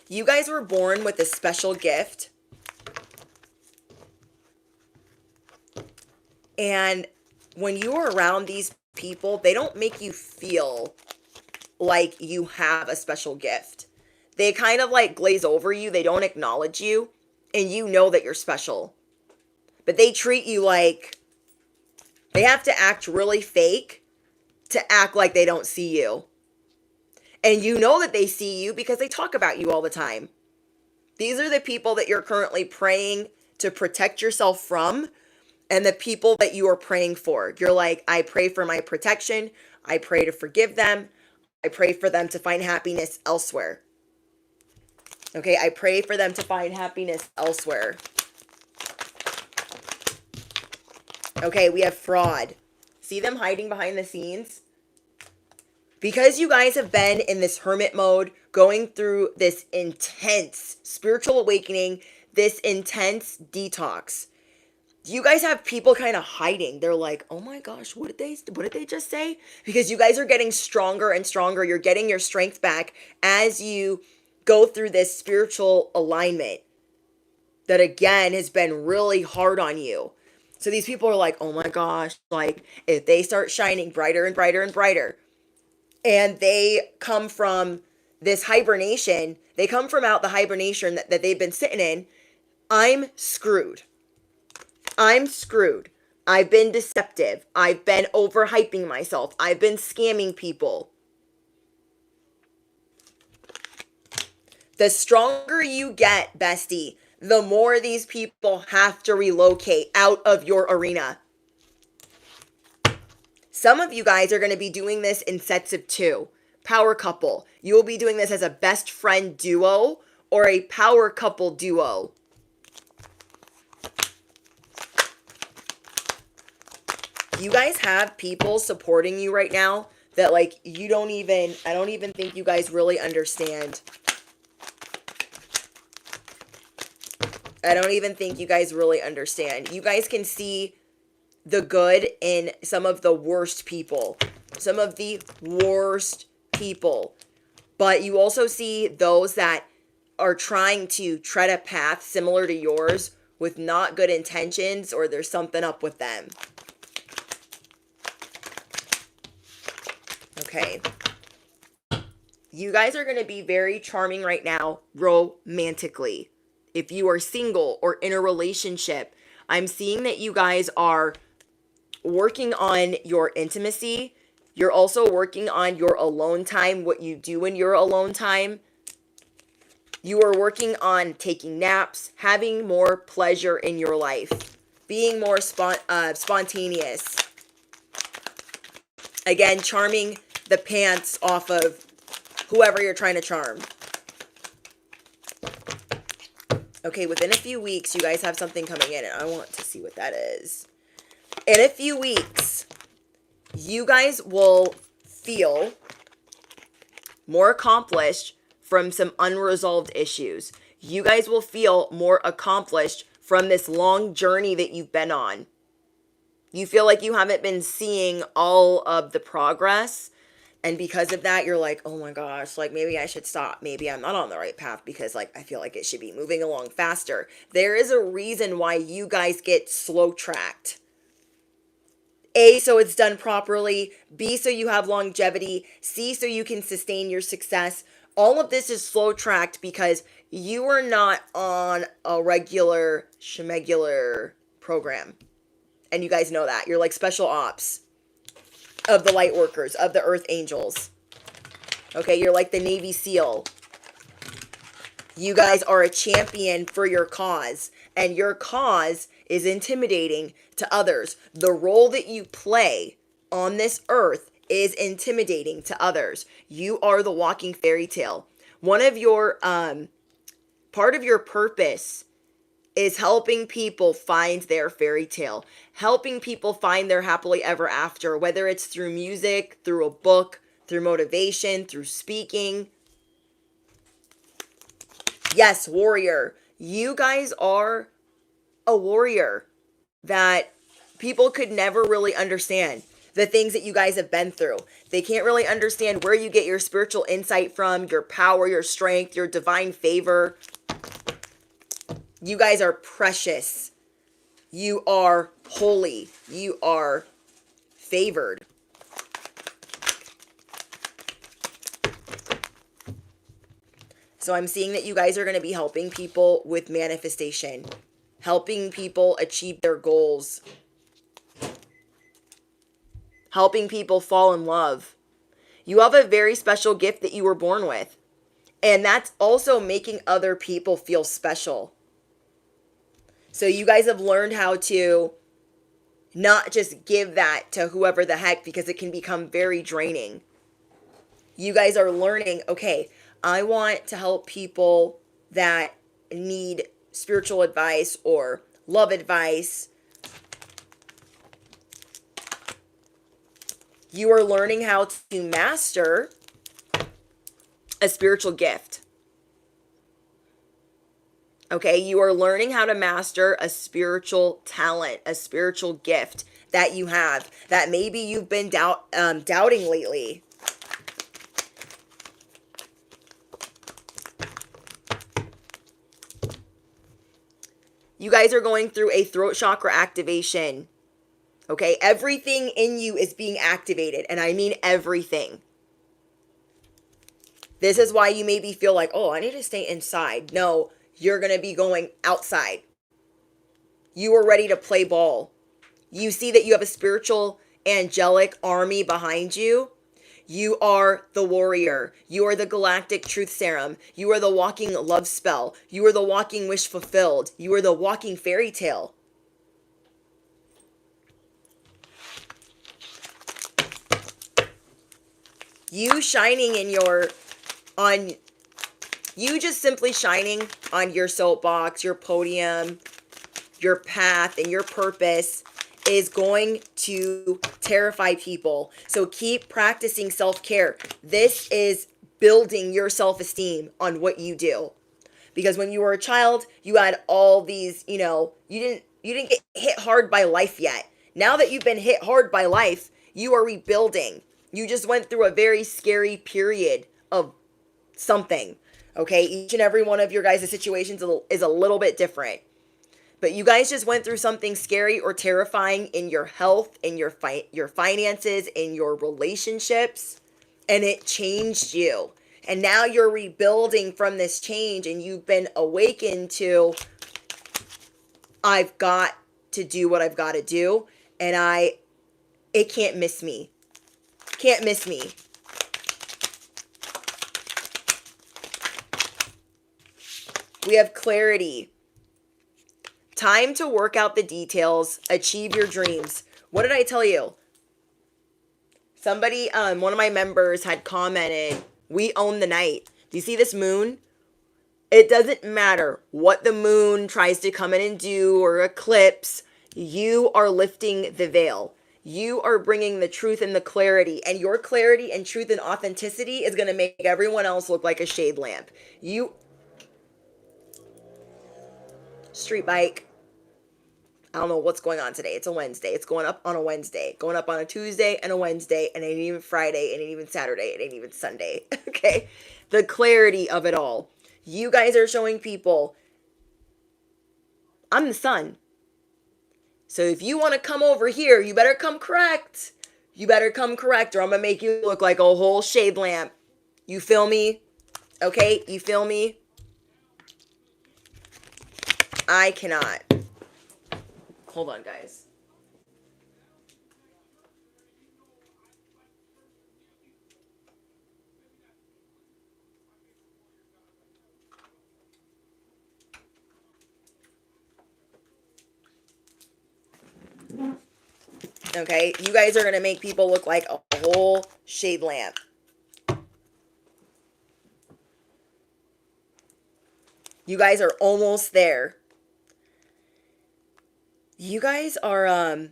You guys were born with a special gift. And when you are around these people, they don't make you feel like you have a special gift. They kind of like glaze over you. They don't acknowledge you. And you know that you're special. But they treat you like they have to act really fake to act like they don't see you. And you know that they see you because they talk about you all the time. These are the people that you're currently praying to protect yourself from, and the people that you are praying for. You're like, I pray for my protection. I pray to forgive them. I pray for them to find happiness elsewhere. Okay, I pray for them to find happiness elsewhere. Okay, we have fraud. See them hiding behind the scenes? Because you guys have been in this hermit mode, going through this intense spiritual awakening, this intense detox, you guys have people kind of hiding. They're like, oh my gosh, what did they just say? Because you guys are getting stronger and stronger. You're getting your strength back as you go through this spiritual alignment that again has been really hard on you. So these people are like, oh my gosh, like if they start shining brighter and brighter and brighter, and they come from this hibernation, they come from out the hibernation that they've been sitting in, I'm screwed. I'm screwed. I've been deceptive. I've been overhyping myself. I've been scamming people. The stronger you get, bestie, the more these people have to relocate out of your arena. Some of you guys are going to be doing this in sets of 2. Power couple. You will be doing this as a best friend duo or a power couple duo. You guys have people supporting you right now that like I don't even think you guys really understand. I don't even think you guys really understand. You guys can see the good in some of the worst people. Some of the worst people. But you also see those that are trying to tread a path similar to yours with not good intentions, or there's something up with them. Okay. You guys are going to be very charming right now romantically. If you are single or in a relationship, I'm seeing that you guys are working on your intimacy. You're also working on your alone time, what you do in your alone time. You are working on taking naps, having more pleasure in your life, being more spontaneous. Again, charming the pants off of whoever you're trying to charm. Okay, within a few weeks, you guys have something coming in, and I want to see what that is. In a few weeks, you guys will feel more accomplished from some unresolved issues. You guys will feel more accomplished from this long journey that you've been on. You feel like you haven't been seeing all of the progress. And because of that, you're like, oh my gosh, like maybe I should stop. Maybe I'm not on the right path because like I feel like it should be moving along faster. There is a reason why you guys get slow tracked. A, so it's done properly. B, so you have longevity. C, so you can sustain your success. All of this is slow tracked because you are not on a regular schmegular program. And you guys know that. You're like special ops of the light workers, of the earth angels. Okay, you're like the Navy SEAL. You guys are a champion for your cause. And your cause is intimidating to others. The role that you play on this earth is intimidating to others. You are the walking fairy tale. One of your, part of your purpose is helping people find their fairy tale, helping people find their happily ever after, whether it's through music, through a book, through motivation, through speaking. Yes, warrior. You guys are a warrior that people could never really understand. The things that you guys have been through. They can't really understand where you get your spiritual insight from, your power, your strength, your divine favor. You guys are precious. You are holy. You are favored. So I'm seeing that you guys are going to be helping people with manifestation, helping people achieve their goals, helping people fall in love. You have a very special gift that you were born with. And that's also making other people feel special. So you guys have learned how to not just give that to whoever the heck, because it can become very draining. You guys are learning, okay, I want to help people that need spiritual advice or love advice. You are learning how to master a spiritual gift. Okay, you are learning how to master a spiritual talent, a spiritual gift that you have that maybe you've been doubting lately. You guys are going through a throat chakra activation. Okay, everything in you is being activated, and I mean everything. This is why you maybe feel like, oh, I need to stay inside. No, you're going to be going outside. You are ready to play ball. You see that you have a spiritual, angelic army behind you. You are the warrior. You are the galactic truth serum. You are the walking love spell. You are the walking wish fulfilled. You are the walking fairy tale. You shining in your, you just simply shining on your soapbox, your podium, your path, and your purpose is going to terrify people. So keep practicing self-care. This is building your self-esteem on what you do. Because when you were a child, you had all these, you didn't get hit hard by life yet. Now that you've been hit hard by life, you are rebuilding. You just went through a very scary period of something. Okay, each and every one of your guys' situations is a little bit different. But you guys just went through something scary or terrifying in your health, in your finances, in your relationships, and it changed you. And now you're rebuilding from this change, and you've been awakened to, I've got to do what I've got to do, and it can't miss me. Can't miss me. We have clarity. Time to work out the details, achieve your dreams. What did I tell you? Somebody, one of my members had commented, we own the night. Do you see this moon? It doesn't matter what the moon tries to come in and do or eclipse. You are lifting the veil. You are bringing the truth and the clarity. And your clarity and truth and authenticity is going to make everyone else look like a shade lamp. Street bike. I don't know what's going on today. It's a Wednesday. It's going up on a Wednesday. Going up on a Tuesday and a Wednesday. And it ain't even Friday. And it ain't even Saturday. It ain't even Sunday. Okay? The clarity of it all. You guys are showing people, I'm the sun. So if you want to come over here, you better come correct. You better come correct, or I'm going to make you look like a whole shade lamp. You feel me? Okay? You feel me? I cannot. Hold on, guys. Okay, you guys are going to make people look like a whole shade lamp. You guys are almost there. You guys are,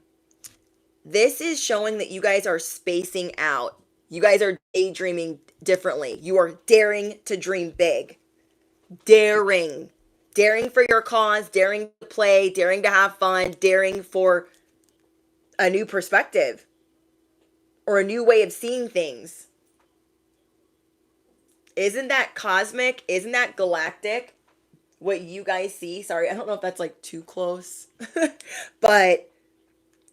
this is showing that you guys are spacing out. You guys are daydreaming differently. You are daring to dream big. Daring. Daring for your cause, daring to play, daring to have fun, daring for a new perspective or a new way of seeing things. Isn't that cosmic? Isn't that galactic? What you guys see? Sorry, I don't know if that's like too close. But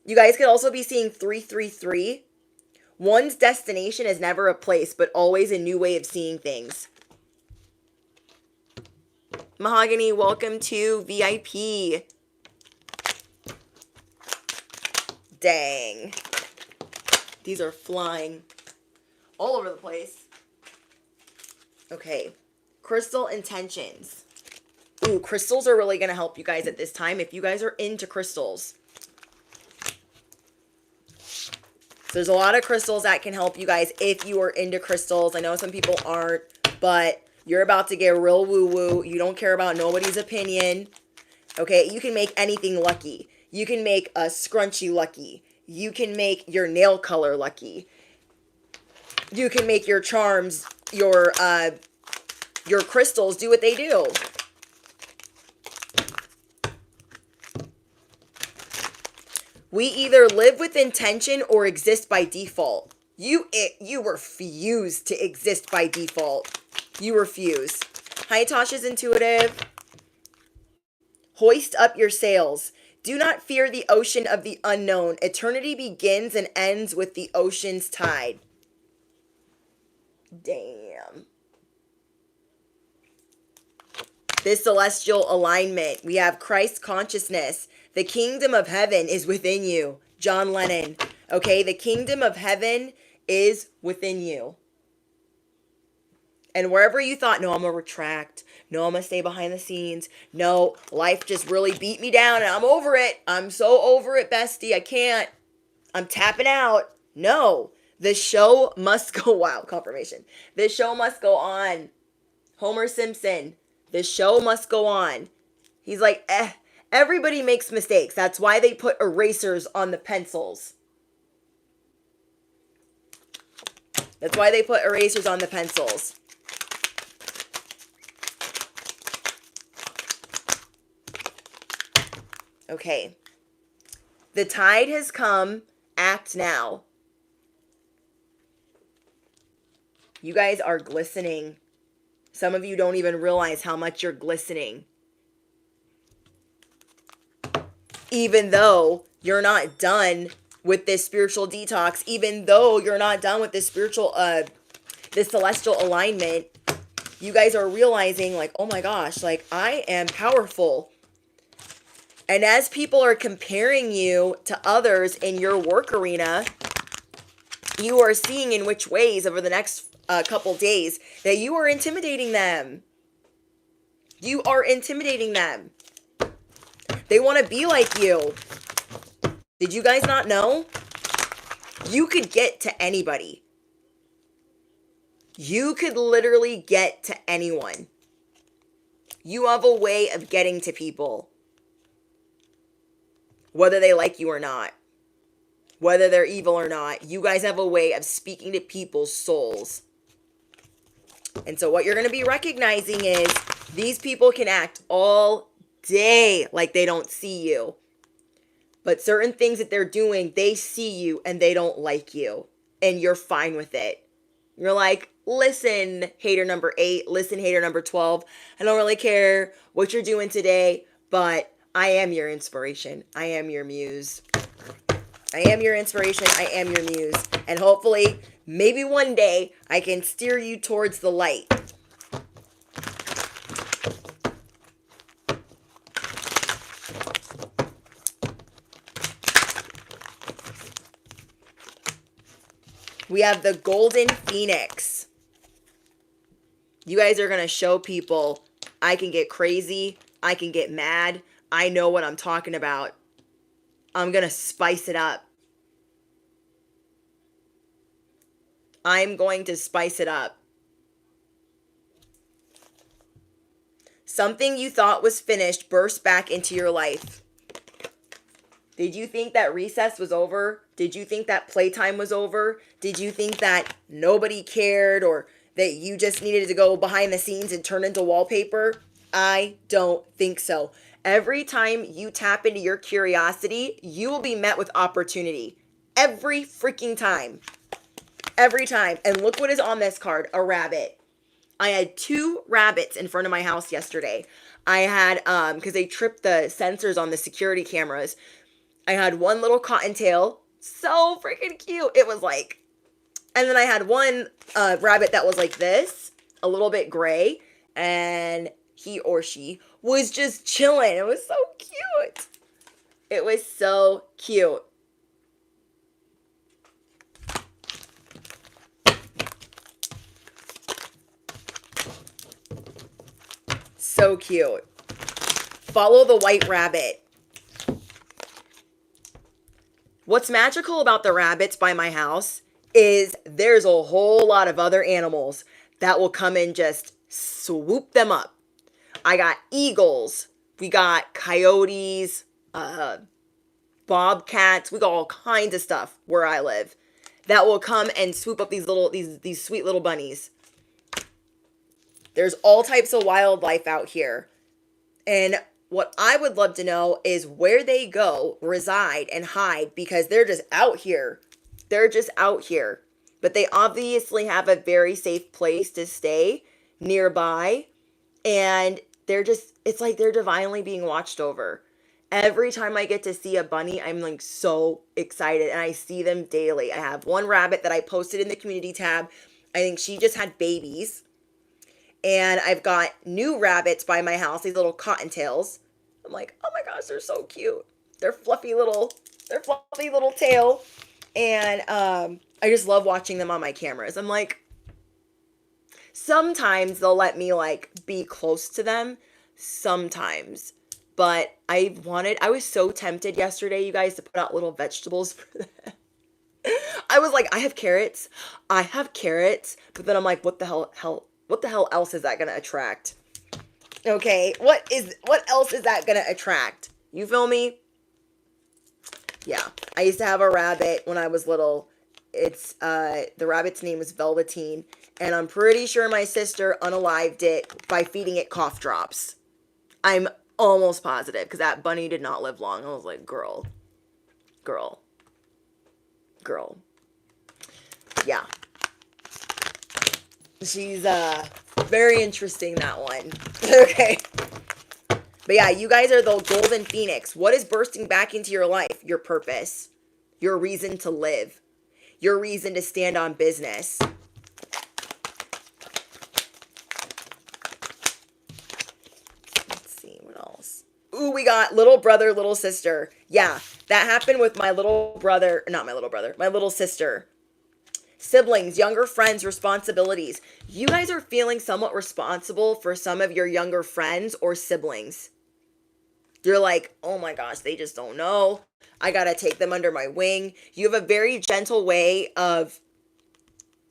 you guys could also be seeing 333. One's destination is never a place, but always a new way of seeing things. Mahogany, welcome to VIP. Dang. These are flying all over the place. Okay. Crystal intentions. Ooh, crystals are really going to help you guys at this time if you guys are into crystals. So there's a lot of crystals that can help you guys if you are into crystals. I know some people aren't, but you're about to get real woo-woo. You don't care about nobody's opinion. Okay, you can make anything lucky. You can make a scrunchie lucky. You can make your nail color lucky. You can make your charms, your crystals do what they do. We either live with intention or exist by default. You refuse to exist by default. You refuse. Hi, Tasha's Intuitive. Hoist up your sails. Do not fear the ocean of the unknown. Eternity begins and ends with the ocean's tide. Damn. This celestial alignment. We have Christ consciousness. The kingdom of heaven is within you. John Lennon. Okay, the kingdom of heaven is within you. And wherever you thought, no, I'm going to retract. No, I'm going to stay behind the scenes. No, life just really beat me down and I'm over it. I'm so over it, bestie. I can't. I'm tapping out. No, the show must go. Wow, confirmation. The show must go on. Homer Simpson. The show must go on. He's like, everybody makes mistakes. That's why they put erasers on the pencils. That's why they put erasers on the pencils. Okay. The tide has come. Act now. You guys are glistening. Some of you don't even realize how much you're glistening. Even though you're not done with this spiritual detox, even though you're not done with this this celestial alignment, you guys are realizing like, oh my gosh, like I am powerful. And as people are comparing you to others in your work arena, you are seeing in which ways over the next couple days that you are intimidating them. You are intimidating them. They want to be like you. Did you guys not know? You could get to anybody. You could literally get to anyone. You have a way of getting to people. Whether they like you or not. Whether they're evil or not. You guys have a way of speaking to people's souls. And so what you're going to be recognizing is these people can act all day like they don't see you. But certain things that they're doing, they see you and they don't like you. And you're fine with it. You're like, listen, hater number 8. Listen, hater number 12. I don't really care what you're doing today, but I am your inspiration. I am your muse. I am your inspiration. I am your muse. And hopefully, maybe one day, I can steer you towards the light. We have the Golden Phoenix. You guys are going to show people I can get crazy. I can get mad. I know what I'm talking about. I'm going to spice it up. I'm going to spice it up. Something you thought was finished burst back into your life. Did you think that recess was over? Did you think that playtime was over? Did you think that nobody cared or that you just needed to go behind the scenes and turn into wallpaper? I don't think so. Every time you tap into your curiosity, you will be met with opportunity. Every freaking time. Every time. And look what is on this card, a rabbit. I had 2 rabbits in front of my house yesterday. I had, because they tripped the sensors on the security cameras. I had one little cottontail. So freaking cute. It was like, and then I had one rabbit that was like this, a little bit gray. And he or she was just chilling. It was so cute. It was so cute. So cute. Follow the white rabbit. What's magical about the rabbits by my house is there's a whole lot of other animals that will come and just swoop them up. I got eagles. We got coyotes, bobcats. We got all kinds of stuff where I live that will come and swoop up these sweet little bunnies. There's all types of wildlife out here. And what I would love to know is where they go, reside, and hide, because they're just out here. They're just out here. But they obviously have a very safe place to stay nearby. And they're just, it's like they're divinely being watched over. Every time I get to see a bunny, I'm like so excited, and I see them daily. I have one rabbit that I posted in the community tab. I think she just had babies. And I've got new rabbits by my house, these little cottontails. I'm like, oh my gosh, they're so cute. They're their fluffy little tail. And I just love watching them on my cameras. I'm like, sometimes they'll let me like be close to them. Sometimes. But I was so tempted yesterday, you guys, to put out little vegetables for them. I was like, I have carrots. But then I'm like, what the hell else is that gonna attract? Okay, what else is that gonna attract? You feel me? Yeah. I used to have a rabbit when I was little. It's the rabbit's name was Velveteen, and I'm pretty sure my sister unalived it by feeding it cough drops. I'm almost positive, because that bunny did not live long. I was like, girl. Yeah. She's very interesting, that one. Okay. But yeah, you guys are the golden phoenix. What is bursting back into your life? Your purpose. Your reason to live. Your reason to stand on business. Let's see, what else? Ooh, we got little brother, little sister. Yeah, that happened with my little brother. Not my little brother. My little sister. Siblings, younger friends, responsibilities. You guys are feeling somewhat responsible for some of your younger friends or siblings. You're like, oh my gosh, they just don't know. I gotta take them under my wing. You have a very gentle way of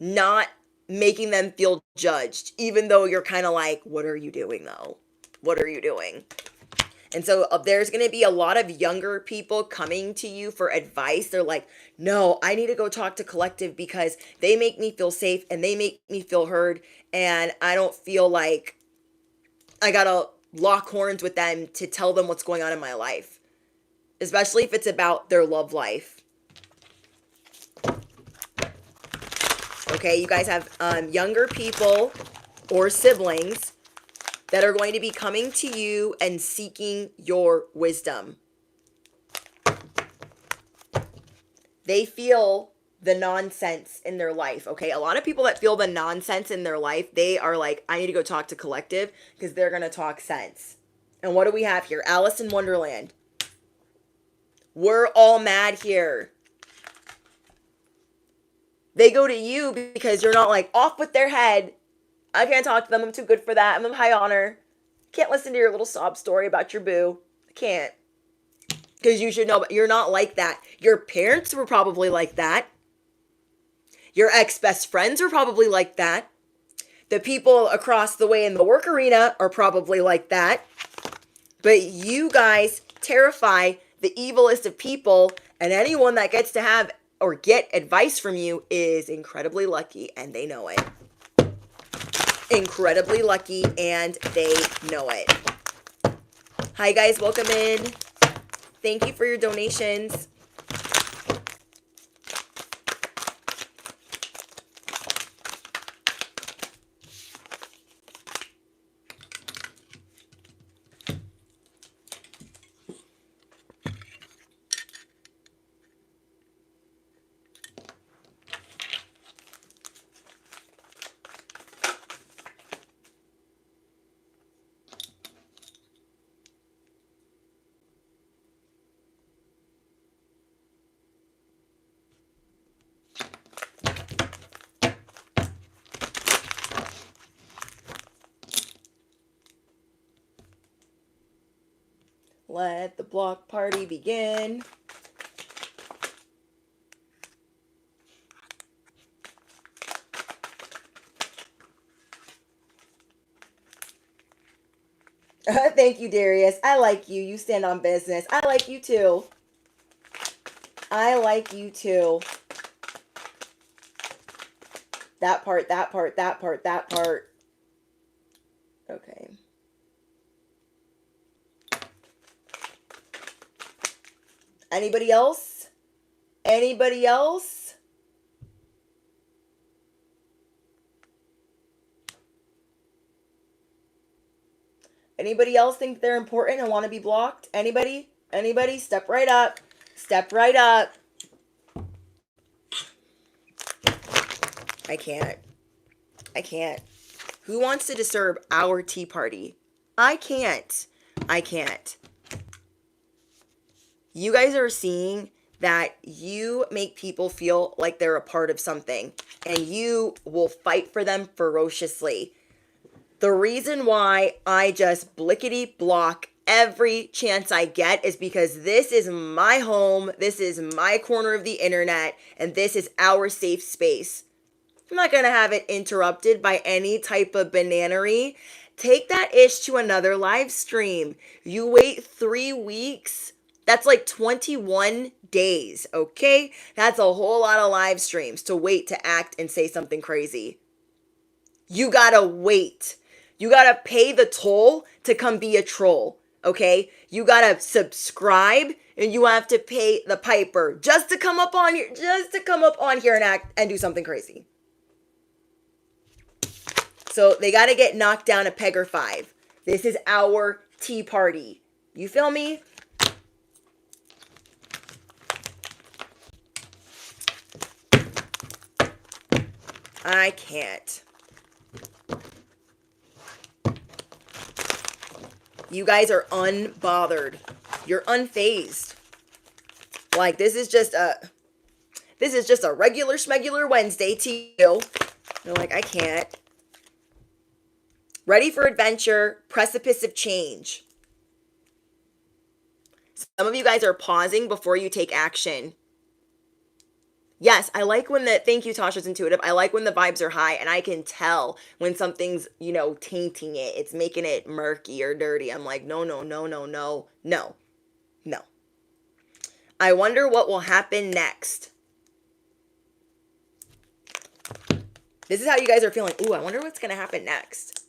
not making them feel judged, even though you're kind of like, what are you doing though? What are you doing? And so there's going to be a lot of younger people coming to you for advice. They're like, no, I need to go talk to Collective because they make me feel safe and they make me feel heard. And I don't feel like I got to lock horns with them to tell them what's going on in my life, especially if it's about their love life. Okay, you guys have younger people or siblings that are going to be coming to you and seeking your wisdom. They feel the nonsense in their life, okay? A lot of people that feel the nonsense in their life, they are like, I need to go talk to Collective because they're going to talk sense. And what do we have here? Alice in Wonderland. We're all mad here. They go to you because you're not like, off with their head. I can't talk to them. I'm too good for that. I'm a high honor. Can't listen to your little sob story about your boo. I can't. Because you should know, but you're not like that. Your parents were probably like that. Your ex-best friends are probably like that. The people across the way in the work arena are probably like that. But you guys terrify the evilest of people, and anyone that gets to have or get advice from you is incredibly lucky, and they know it. Incredibly lucky, and they know it. Hi guys, welcome in. Thank you for your donations. Let the block party begin. Thank you, Darius. I like you. You stand on business. I like you too. I like you too. That part, that part, that part, that part. Okay. Anybody else? Anybody else? Anybody else think they're important and want to be blocked? Anybody? Anybody? Step right up. Step right up. I can't. I can't. Who wants to disturb our tea party? I can't. I can't. You guys are seeing that you make people feel like they're a part of something, and you will fight for them ferociously. The reason why I just blickety block every chance I get is because this is my home, this is my corner of the internet, and this is our safe space. I'm not going to have it interrupted by any type of bananery. Take that ish to another live stream. You wait 3 weeks. That's like 21 days, okay? That's a whole lot of live streams to wait to act and say something crazy. You gotta wait. You gotta pay the toll to come be a troll, okay? You gotta subscribe and you have to pay the piper just to come up on here and act and do something crazy. So they gotta get knocked down a peg or 5. This is our tea party. You feel me? I can't. You guys are unbothered. You're unfazed. Like this is just a regular schmegular Wednesday to you. You're like, I can't. Ready for adventure, precipice of change. Some of you guys are pausing before you take action. Yes, I like when thank you, Tasha's Intuitive. I like when the vibes are high and I can tell when something's, tainting it. It's making it murky or dirty. I'm like, no. I wonder what will happen next. This is how you guys are feeling. Ooh, I wonder what's going to happen next.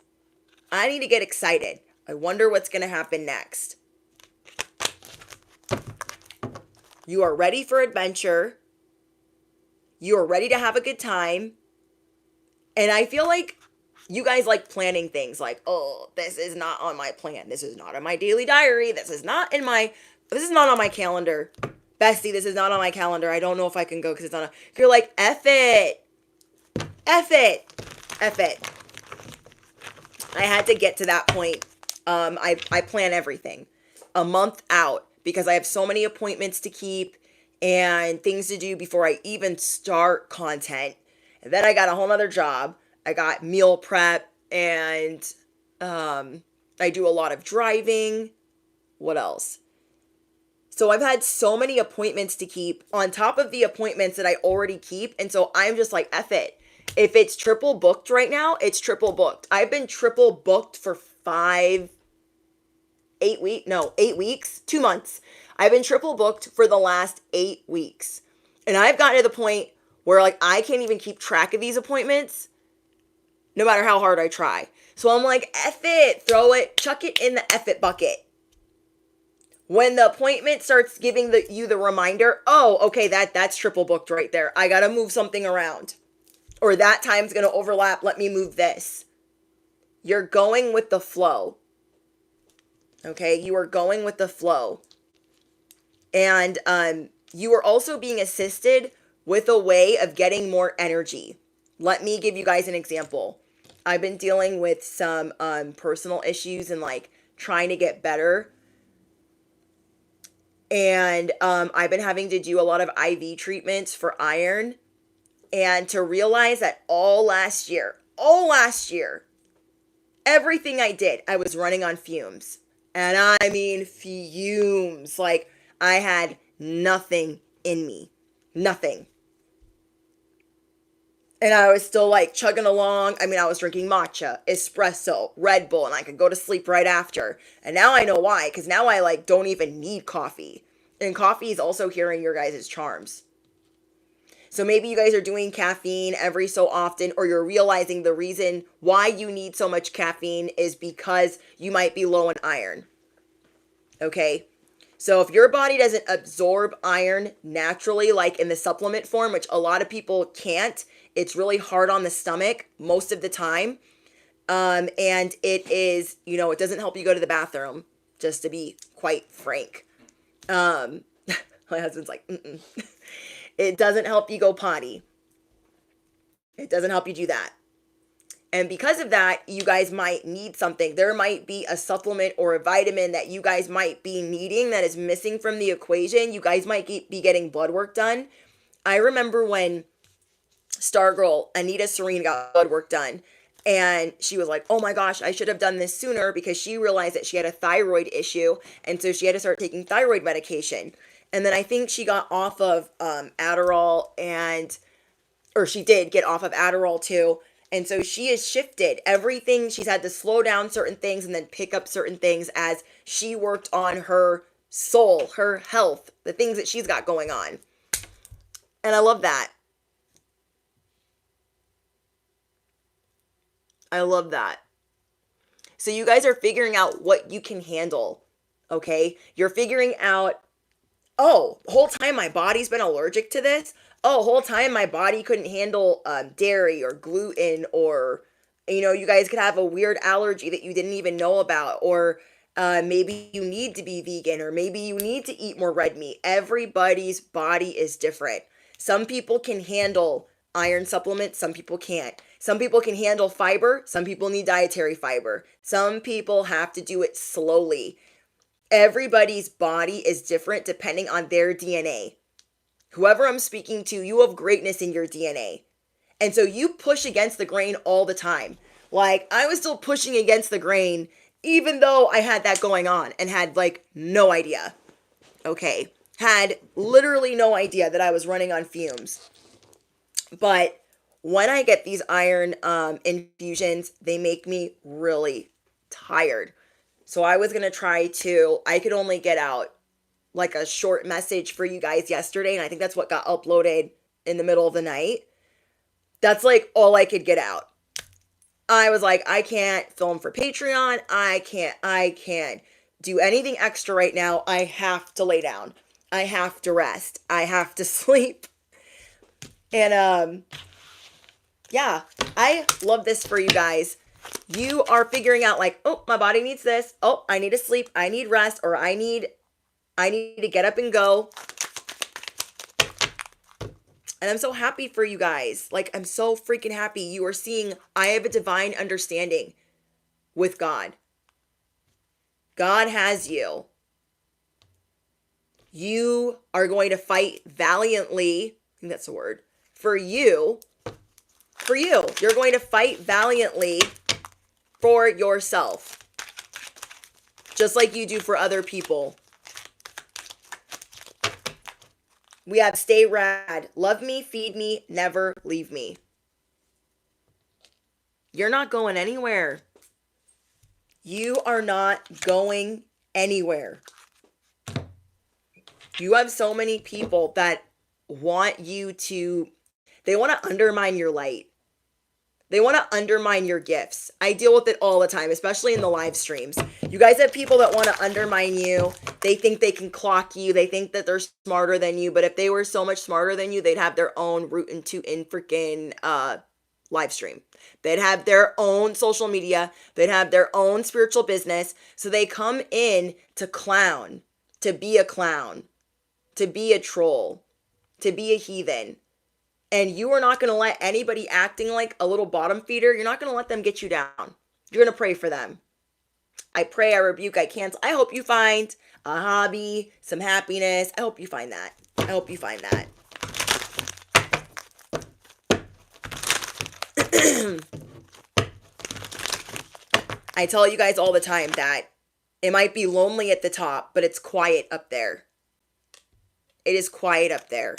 I need to get excited. I wonder what's going to happen next. You are ready for adventure. You are ready to have a good time. And I feel like you guys like planning things like, oh, this is not on my plan. This is not on my daily diary. This is not on my calendar. Bestie, this is not on my calendar. I don't know if I can go because it's on you're like, F it. F it. F it. I had to get to that point. I plan everything a month out because I have so many appointments to keep and things to do before I even start content. And then I got a whole nother job. I got meal prep and I do a lot of driving. What else? So I've had so many appointments to keep on top of the appointments that I already keep. And so I'm just like, F it. If it's triple booked right now, it's triple booked. I've been triple booked for 8 weeks, 2 months. I've been triple booked for the last 8 weeks. And I've gotten to the point where like I can't even keep track of these appointments no matter how hard I try. So I'm like, F it, chuck it in the F it bucket. When the appointment starts giving you the reminder, oh, okay, that's triple booked right there. I got to move something around. Or that time's going to overlap. Let me move this. You're going with the flow. Okay, you are going with the flow. And you are also being assisted with a way of getting more energy. Let me give you guys an example. I've been dealing with some personal issues and like trying to get better. And I've been having to do a lot of IV treatments for iron. And to realize that all last year, everything I did, I was running on fumes. And I mean fumes. Like I had nothing in me. Nothing. And I was still like chugging along. I mean, I was drinking matcha, espresso, Red Bull, and I could go to sleep right after. And now I know why, because now I like don't even need coffee. And coffee is also hearing your guys' charms. So maybe you guys are doing caffeine every so often, or you're realizing the reason why you need so much caffeine is because you might be low in iron. Okay? So if your body doesn't absorb iron naturally, like in the supplement form, which a lot of people can't, it's really hard on the stomach most of the time. And it is, it doesn't help you go to the bathroom, just to be quite frank. My husband's like, mm-mm. It doesn't help you go potty. It doesn't help you do that. And because of that, you guys might need something. There might be a supplement or a vitamin that you guys might be needing that is missing from the equation. You guys might be getting blood work done. I remember when Stargirl Anita Serene got blood work done, and she was like, oh my gosh, I should have done this sooner, because she realized that she had a thyroid issue, and so she had to start taking thyroid medication. And then I think she got off of Adderall, or she did get off of Adderall too. And so she has shifted everything. She's had to slow down certain things and then pick up certain things as she worked on her soul, her health, the things that she's got going on. And I love that. I love that. So you guys are figuring out what you can handle, okay? You're figuring out, oh, the whole time my body's been allergic to this. Oh, whole time my body couldn't handle dairy or gluten, or, you guys could have a weird allergy that you didn't even know about, or maybe you need to be vegan, or maybe you need to eat more red meat. Everybody's body is different. Some people can handle iron supplements, some people can't. Some people can handle fiber, some people need dietary fiber. Some people have to do it slowly. Everybody's body is different depending on their DNA. Whoever I'm speaking to, you have greatness in your DNA. And so you push against the grain all the time. Like, I was still pushing against the grain even though I had that going on and had no idea. Okay. Had literally no idea that I was running on fumes. But when I get these iron infusions, they make me really tired. So I was going to I could only get out a short message for you guys yesterday, and I think that's what got uploaded in the middle of the night. That's all I could get out. I was like, I can't film for Patreon. I can't do anything extra right now. I have to lay down. I have to rest. I have to sleep. And yeah, I love this for you guys. You are figuring out oh, my body needs this. Oh, I need to sleep. I need rest, or I need to get up and go. And I'm so happy for you guys. I'm so freaking happy. You are seeing, I have a divine understanding with God. God has you. You are going to fight valiantly. I think that's the word. For you. You're going to fight valiantly for yourself. Just like you do for other people. We have stay rad. Love me, feed me, never leave me. You're not going anywhere. You are not going anywhere. You have so many people that want you to, they want to undermine your light. They want to undermine your gifts. I deal with it all the time, especially in the live streams. You guys have people that want to undermine you. They think they can clock you. They think that they're smarter than you. But if they were so much smarter than you, they'd have their own root into in freaking live stream. They'd have their own social media. They'd have their own spiritual business. So they come in to clown, to be a clown, to be a troll, to be a heathen. And you are not going to let anybody acting like a little bottom feeder, you're not going to let them get you down. You're going to pray for them. I pray, I rebuke, I cancel. I hope you find a hobby, some happiness. I hope you find that. I hope you find that. I tell you guys all the time that it might be lonely at the top, but it's quiet up there. It is quiet up there.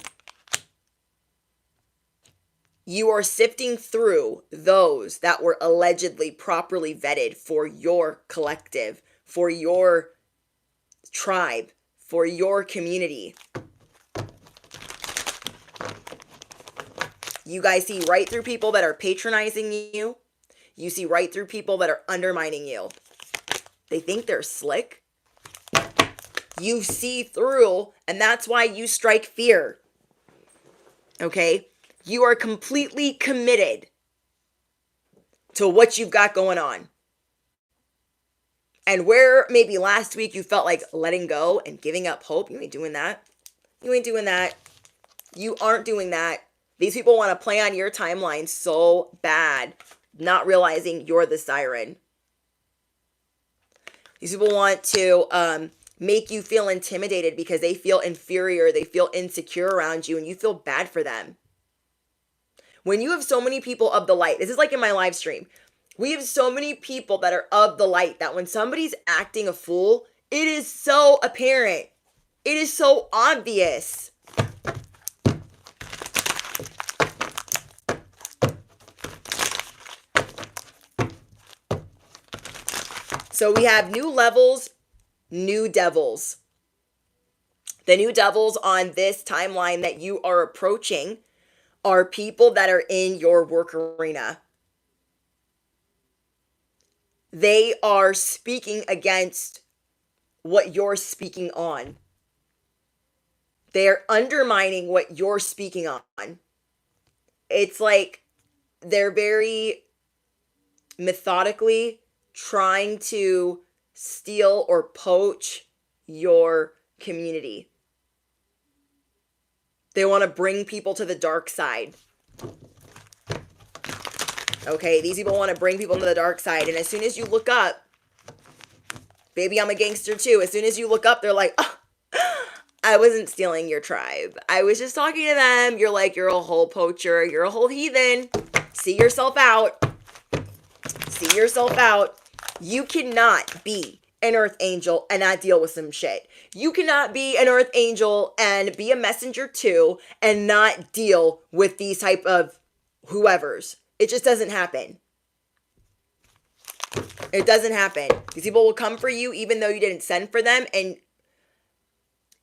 You are sifting through those that were allegedly properly vetted for your collective, for your tribe, for your community. You guys see right through people that are patronizing you. You see right through people that are undermining you. They think they're slick. You see through, and that's why you strike fear. Okay? You are completely committed to what you've got going on. And where maybe last week you felt like letting go and giving up hope, you ain't doing that. You ain't doing that. You aren't doing that. These people want to play on your timeline so bad, not realizing you're the siren. These people want to make you feel intimidated because they feel inferior, they feel insecure around you, and you feel bad for them. When you have so many people of the light, this is like in my live stream, we have so many people that are of the light that when somebody's acting a fool, it is so apparent. It is so obvious. So we have new levels, new devils. The new devils on this timeline that you are approaching are people that are in your work arena. They are speaking against what you're speaking on. They're undermining what you're speaking on. It's like they're very methodically trying to steal or poach your community. They want to bring people to the dark side. Okay, these people want to bring people to the dark side. And as soon as you look up, baby, I'm a gangster too. As soon as you look up, they're like, oh, I wasn't stealing your tribe. I was just talking to them. You're like, you're a whole poacher. You're a whole heathen. See yourself out. See yourself out. You cannot be an earth angel and not deal with some shit. You cannot be an earth angel and be a messenger too and not deal with these type of whoever's. It just doesn't happen. It doesn't happen. These people will come for you even though you didn't send for them. And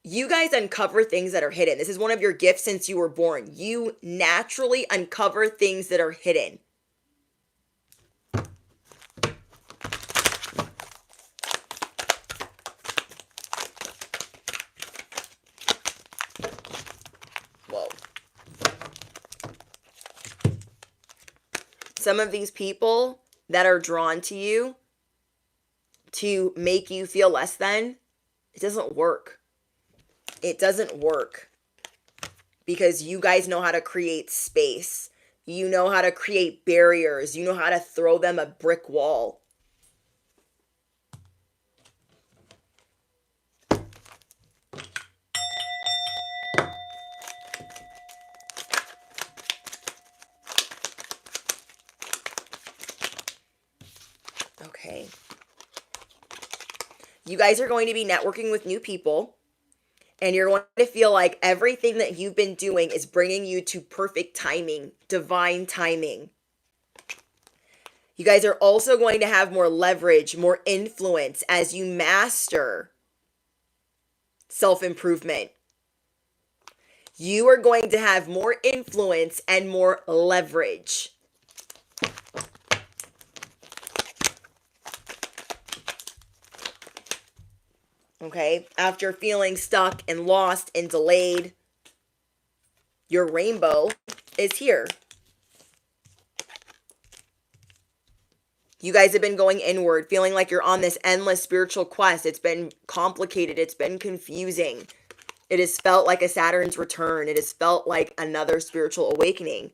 you guys uncover things that are hidden. This is one of your gifts since you were born. You naturally uncover things that are hidden. Whoa. Some of these people that are drawn to you to make you feel less than, it doesn't work. It doesn't work because you guys know how to create space. You know how to create barriers. You know how to throw them a brick wall. Okay. You guys are going to be networking with new people, and you're going to feel like everything that you've been doing is bringing you to perfect timing, divine timing. You guys are also going to have more leverage, more influence as you master self-improvement. You are going to have more influence and more leverage. Okay, after feeling stuck and lost and delayed, your rainbow is here. You guys have been going inward, feeling like you're on this endless spiritual quest. It's been complicated. It's been confusing. It has felt like a Saturn's return. It has felt like another spiritual awakening.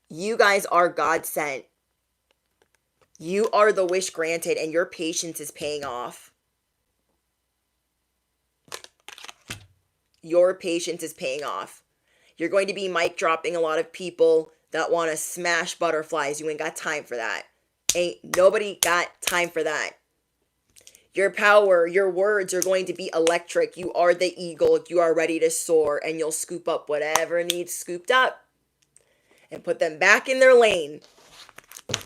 You guys are God sent. You are the wish granted, and your patience is paying off. Your patience is paying off. You're going to be mic dropping a lot of people that want to smash butterflies. You ain't got time for that. Ain't nobody got time for that. Your power, your words are going to be electric. You are the eagle. You are ready to soar, and you'll scoop up whatever needs scooped up and put them back in their lane.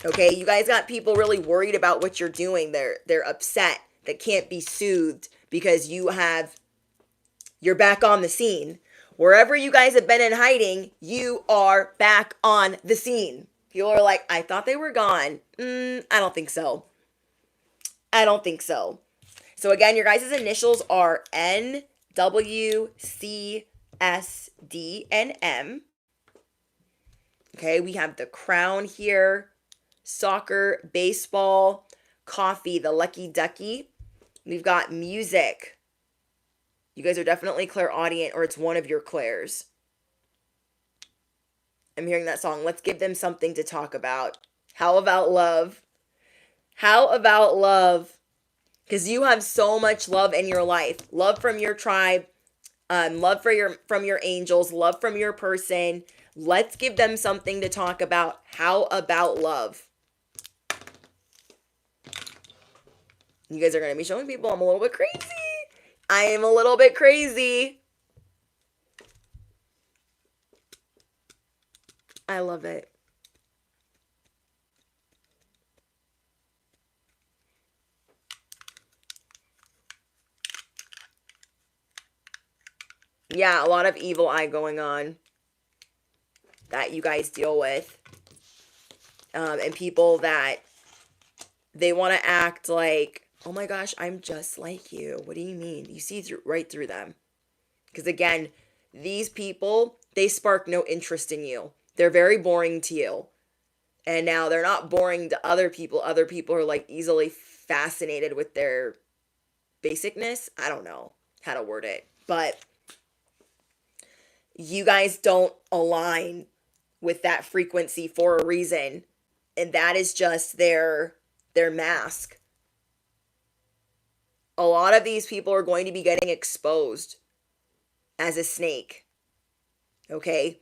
Okay, you guys got people really worried about what you're doing. They're upset. That can't be soothed because you're back on the scene. Wherever you guys have been in hiding, you are back on the scene. People are like, I thought they were gone. I don't think so. I don't think so. So again, your guys' initials are N, W, C, S, D, and M. Okay, we have the crown here. soccer, baseball, coffee, the lucky ducky. We've got music. You guys are definitely clairaudient, or it's one of your clairs. I'm hearing that song. Let's give them something to talk about. How about love? How about love? Because you have so much love in your life. Love from your tribe, love from your angels, love from your person. Let's give them something to talk about. How about love? You guys are going to be showing people I'm a little bit crazy. I am a little bit crazy. I love it. Yeah, a lot of evil eye going on that you guys deal with. And people that they want to act like, oh my gosh, I'm just like you. What do you mean? You see right through them. Because again, these people, they spark no interest in you. They're very boring to you. And now they're not boring to other people. Other people are like easily fascinated with their basicness. I don't know how to word it. But you guys don't align with that frequency for a reason. And that is just their mask. A lot of these people are going to be getting exposed as a snake. Okay?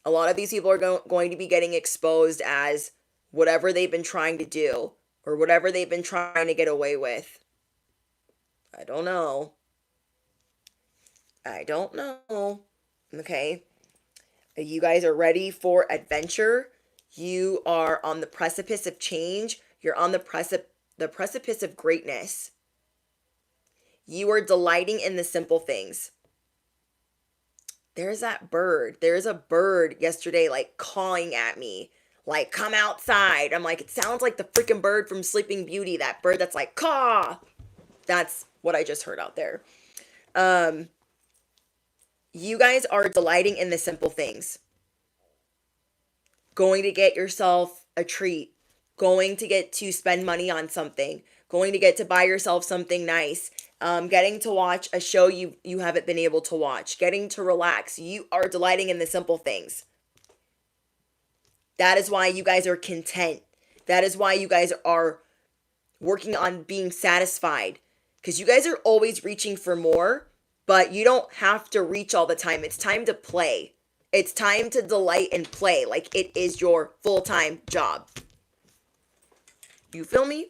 A lot of these people are going to be getting exposed as whatever they've been trying to do or whatever they've been trying to get away with. I don't know. I don't know. Okay? You guys are ready for adventure. You are on the precipice of change. You're on the precipice of greatness. You are delighting in the simple things. There's that bird. There's a bird yesterday like cawing at me. Like, come outside. I'm like, it sounds like the freaking bird from Sleeping Beauty. That bird that's like, caw. That's what I just heard out there. You guys are delighting in the simple things. Going to get yourself a treat. Going to get to spend money on something. Going to get to buy yourself something nice. Getting to watch a show you haven't been able to watch. Getting to relax. You are delighting in the simple things. That is why you guys are content. That is why you guys are working on being satisfied. Because you guys are always reaching for more, but you don't have to reach all the time. It's time to play. It's time to delight and play like it is your full-time job. You feel me?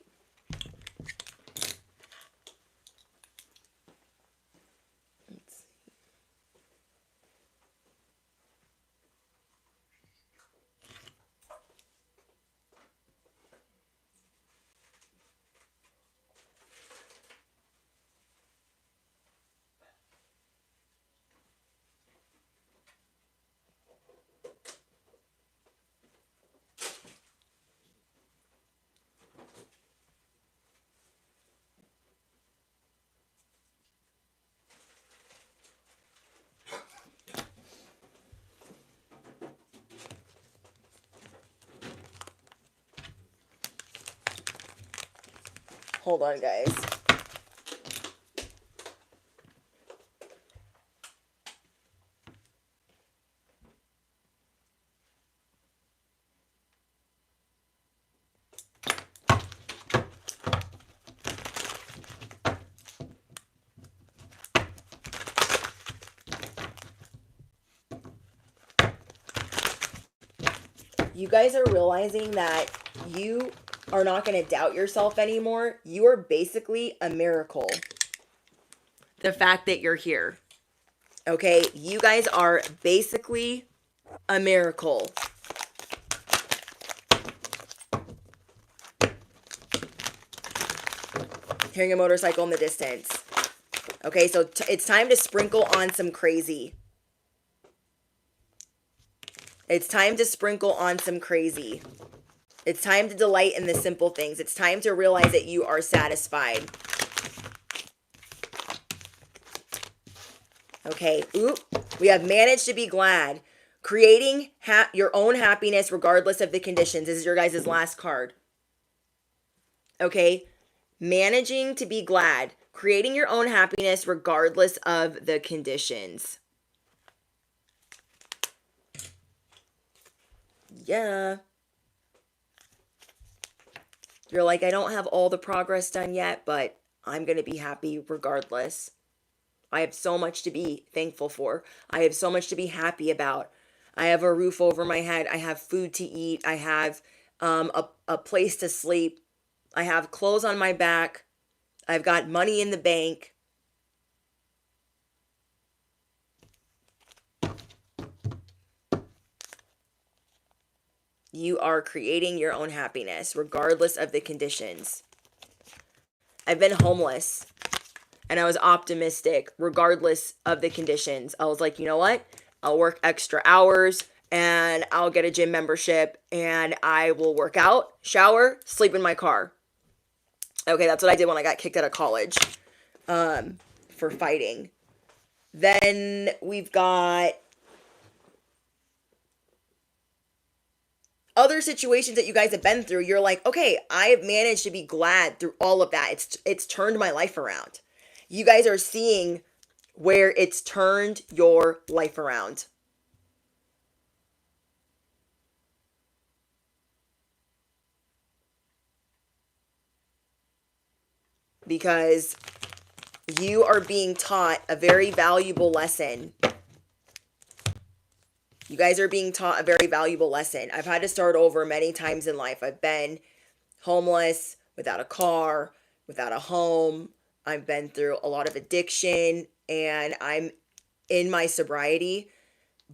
Hold on, guys. You guys are realizing that you are not going to doubt yourself anymore. You are basically a miracle. The fact that you're here. Okay? You guys are basically a miracle. Hearing a motorcycle in the distance. Okay, so it's time to sprinkle on some crazy. It's time to sprinkle on some crazy. It's time to delight in the simple things. It's time to realize that you are satisfied. Okay, we have managed to be glad. Creating your own happiness regardless of the conditions. This is your guys' last card. Okay? Managing to be glad. Creating your own happiness regardless of the conditions. Yeah. You're like, I don't have all the progress done yet, but I'm going to be happy regardless. I have so much to be thankful for. I have so much to be happy about. I have a roof over my head. I have food to eat. I have a place to sleep. I have clothes on my back. I've got money in the bank. You are creating your own happiness regardless of the conditions. I've been homeless and I was optimistic regardless of the conditions. I was like, you know what? I'll work extra hours and I'll get a gym membership and I will work out, shower, sleep in my car. Okay, that's what I did when I got kicked out of college for fighting. Then we've got other situations that you guys have been through. You're like, okay, I have managed to be glad through all of that. It's turned my life around. You guys are seeing where it's turned your life around. Because you are being taught a very valuable lesson. You guys are being taught a very valuable lesson. I've had to start over many times in life. I've been homeless, without a car, without a home. I've been through a lot of addiction and I'm in my sobriety.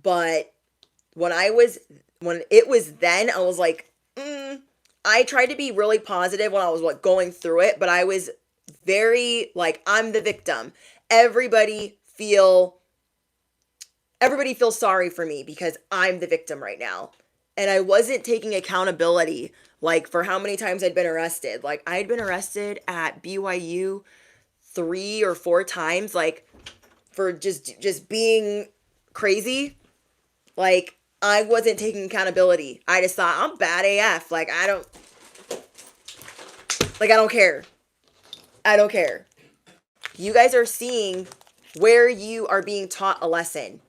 But when it was then, I was like, I tried to be really positive when I was going through it, but I was very like, I'm the victim. Everybody feels sorry for me because I'm the victim right now. And I wasn't taking accountability, like, for how many times I'd been arrested. Like, I'd been arrested at BYU 3 or 4 times, like, for just being crazy. Like, I wasn't taking accountability. I just thought, I'm bad AF. Like, I don't care. I don't care. You guys are seeing where you are being taught a lesson.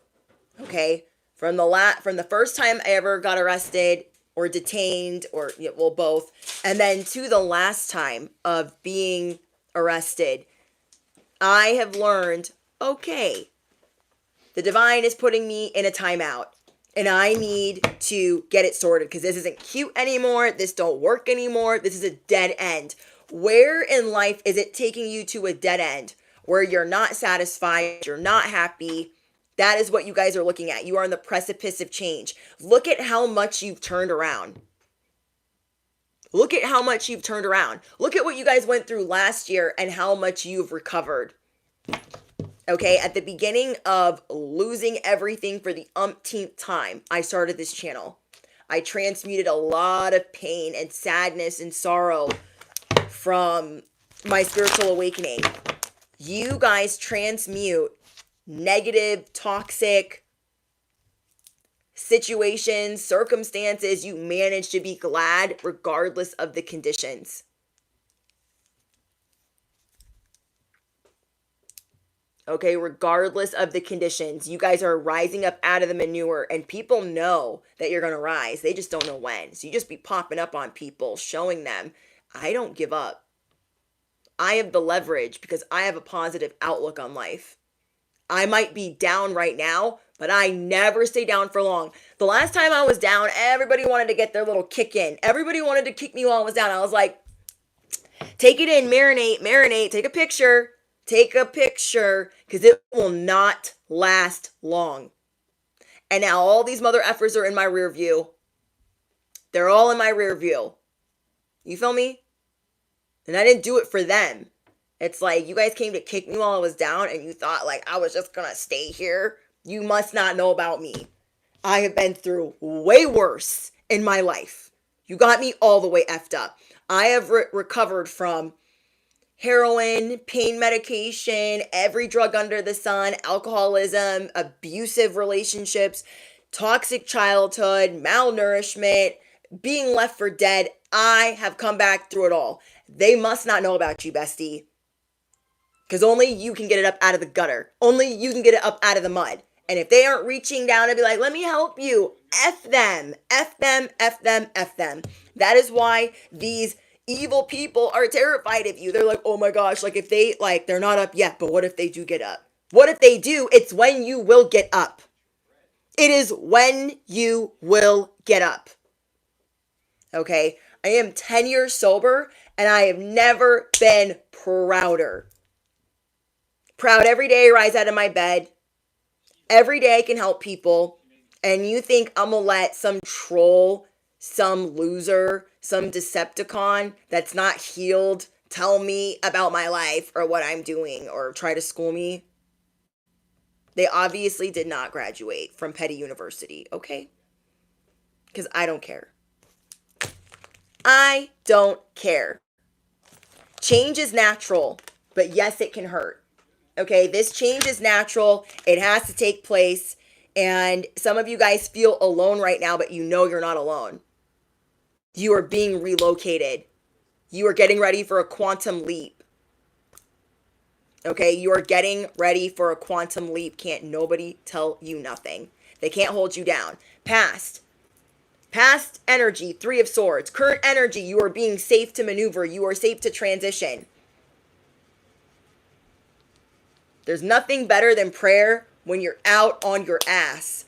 Okay? From the first time I ever got arrested or detained or both, and then to the last time of being arrested, I have learned, okay, the divine is putting me in a timeout and I need to get it sorted because this isn't cute anymore. This don't work anymore. This is a dead end. Where in life is it taking you to a dead end where you're not satisfied, you're not happy? That is what you guys are looking at. You are on the precipice of change. Look at how much you've turned around. Look at how much you've turned around. Look at what you guys went through last year and how much you've recovered. Okay, at the beginning of losing everything for the umpteenth time, I started this channel. I transmuted a lot of pain and sadness and sorrow from my spiritual awakening. You guys transmute negative, toxic situations, circumstances. You manage to be glad regardless of the conditions. Okay, regardless of the conditions, you guys are rising up out of the manure and people know that you're going to rise. They just don't know when. So you just be popping up on people, showing them, I don't give up. I have the leverage because I have a positive outlook on life. I might be down right now, but I never stay down for long. The last time I was down, everybody wanted to get their little kick in. Everybody wanted to kick me while I was down. I was like, take it in, marinate, take a picture, because it will not last long. And now all these mother effers are in my rear view. They're all in my rear view. You feel me? And I didn't do it for them. It's like, you guys came to kick me while I was down and you thought like I was just gonna stay here. You must not know about me. I have been through way worse in my life. You got me all the way effed up. I have recovered from heroin, pain medication, every drug under the sun, alcoholism, abusive relationships, toxic childhood, malnourishment, being left for dead. I have come back through it all. They must not know about you, bestie. Because only you can get it up out of the gutter. Only you can get it up out of the mud. And if they aren't reaching down and be like, let me help you, F them, F them, F them, F them. That is why these evil people are terrified of you. They're like, oh my gosh, like if they, like, they're not up yet, but what if they do get up? What if they do? It's when you will get up. It is when you will get up. Okay? I am 10 years sober, and I have never been prouder. Proud every day I rise out of my bed. Every day I can help people. And you think I'm going to let some troll, some loser, some Decepticon that's not healed tell me about my life or what I'm doing or try to school me? They obviously did not graduate from Petty University, okay? Because I don't care. I don't care. Change is natural, but yes, it can hurt. Okay, this change is natural. It has to take place. And some of you guys feel alone right now, but you know you're not alone. You are being relocated. You are getting ready for a quantum leap. Okay, you are getting ready for a quantum leap. Can't nobody tell you nothing. They can't hold you down. Past energy, 3 of Swords. Current energy, you are being safe to maneuver. You are safe to transition. There's nothing better than prayer when you're out on your ass.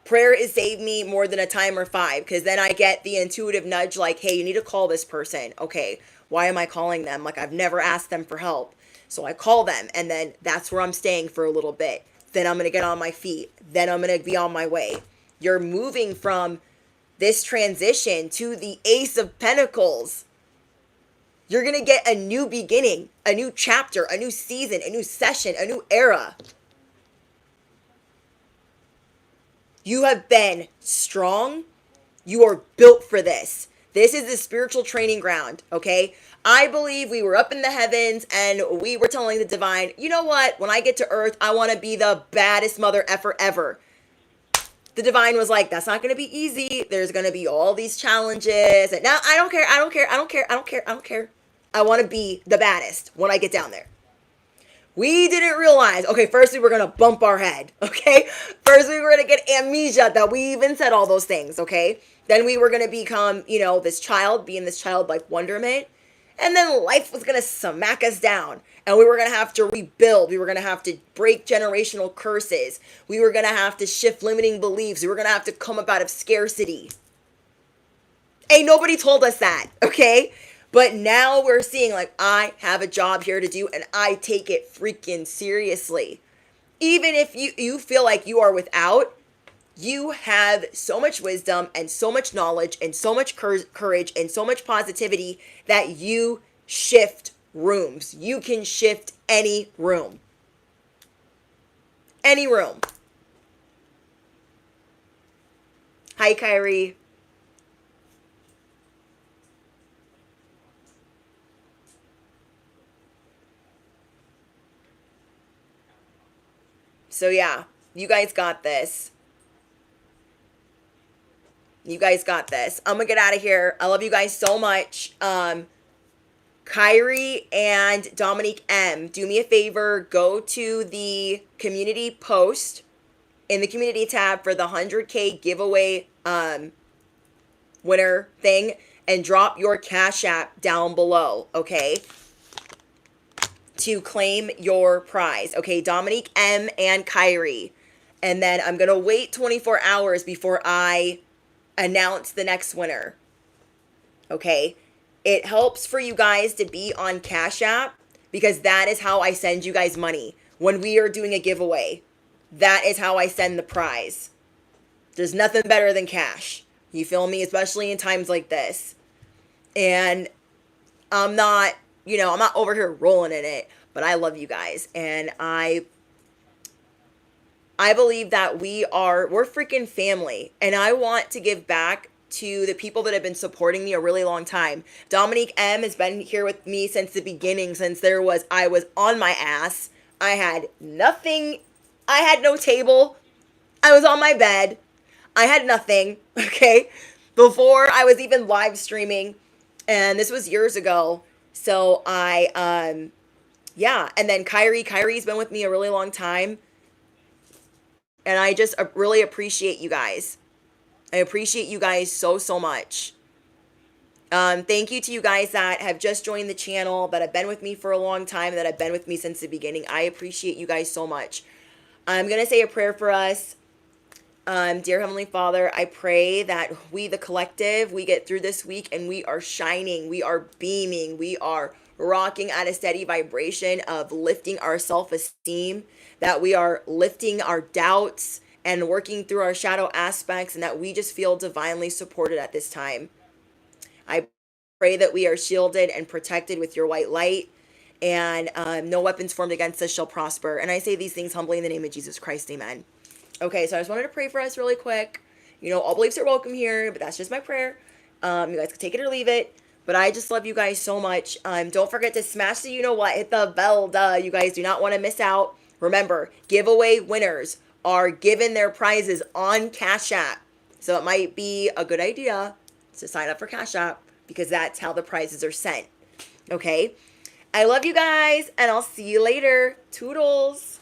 Prayer has saved me more than a time or 5, because then I get the intuitive nudge like, hey, you need to call this person. Okay, why am I calling them? Like, I've never asked them for help. So I call them, and then that's where I'm staying for a little bit. Then I'm going to get on my feet. Then I'm going to be on my way. You're moving from this transition to the Ace of Pentacles. You're going to get a new beginning, a new chapter, a new season, a new session, a new era. You have been strong. You are built for this. This is the spiritual training ground, okay? I believe we were up in the heavens and we were telling the divine, you know what? When I get to earth, I want to be the baddest mother effer ever. The divine was like, that's not going to be easy. There's going to be all these challenges. And now I don't care. I want to be the baddest when I get down there. We didn't realize, okay, first we were going to bump our head, okay? First we were going to get amnesia that we even said all those things, okay? Then we were going to become, this child, be in this childlike wonderment. And then life was going to smack us down. And we were going to have to rebuild. We were going to have to break generational curses. We were going to have to shift limiting beliefs. We were going to have to come up out of scarcity. Ain't nobody told us that, okay? But now we're seeing, like, I have a job here to do, and I take it freaking seriously. Even if you feel like you are without, you have so much wisdom and so much knowledge and so much courage and so much positivity that you shift rooms. You can shift any room. Any room. Hi, Kyrie. So yeah, you guys got this. You guys got this. I'm gonna get out of here. I love you guys so much. Kyrie and Dominique M, do me a favor. Go to the community post in the community tab for the 100K giveaway winner thing and drop your Cash App down below, okay? To claim your prize. Okay, Dominique M and Kyrie. And then I'm going to wait 24 hours before I announce the next winner. Okay? It helps for you guys to be on Cash App because that is how I send you guys money. When we are doing a giveaway, that is how I send the prize. There's nothing better than cash. You feel me? Especially in times like this. And I'm not over here rolling in it, but I love you guys. And I believe that we're freaking family. And I want to give back to the people that have been supporting me a really long time. Dominique M has been here with me since the beginning, since I was on my ass. I had nothing I had no table. I was on my bed. I had nothing, okay? Before I was even live streaming, and this was years ago. So yeah, and then Kyrie's been with me a really long time, and I just really appreciate you guys. I appreciate you guys so much. Thank you to you guys that have just joined the channel, that have been with me for a long time, that have been with me since the beginning. I appreciate you guys so much. I'm going to say a prayer for us. Dear Heavenly Father, I pray that we, the collective, we get through this week and we are shining, we are beaming, we are rocking at a steady vibration of lifting our self-esteem, that we are lifting our doubts and working through our shadow aspects, and that we just feel divinely supported at this time. I pray that we are shielded and protected with your white light, and no weapons formed against us shall prosper. And I say these things humbly in the name of Jesus Christ. Amen. Okay, so I just wanted to pray for us really quick. You know, all beliefs are welcome here, but that's just my prayer. You guys can take it or leave it. But I just love you guys so much. Don't forget to smash the you-know-what. Hit the bell, duh. You guys do not want to miss out. Remember, giveaway winners are given their prizes on Cash App. So it might be a good idea to sign up for Cash App, because that's how the prizes are sent. Okay? I love you guys, and I'll see you later. Toodles.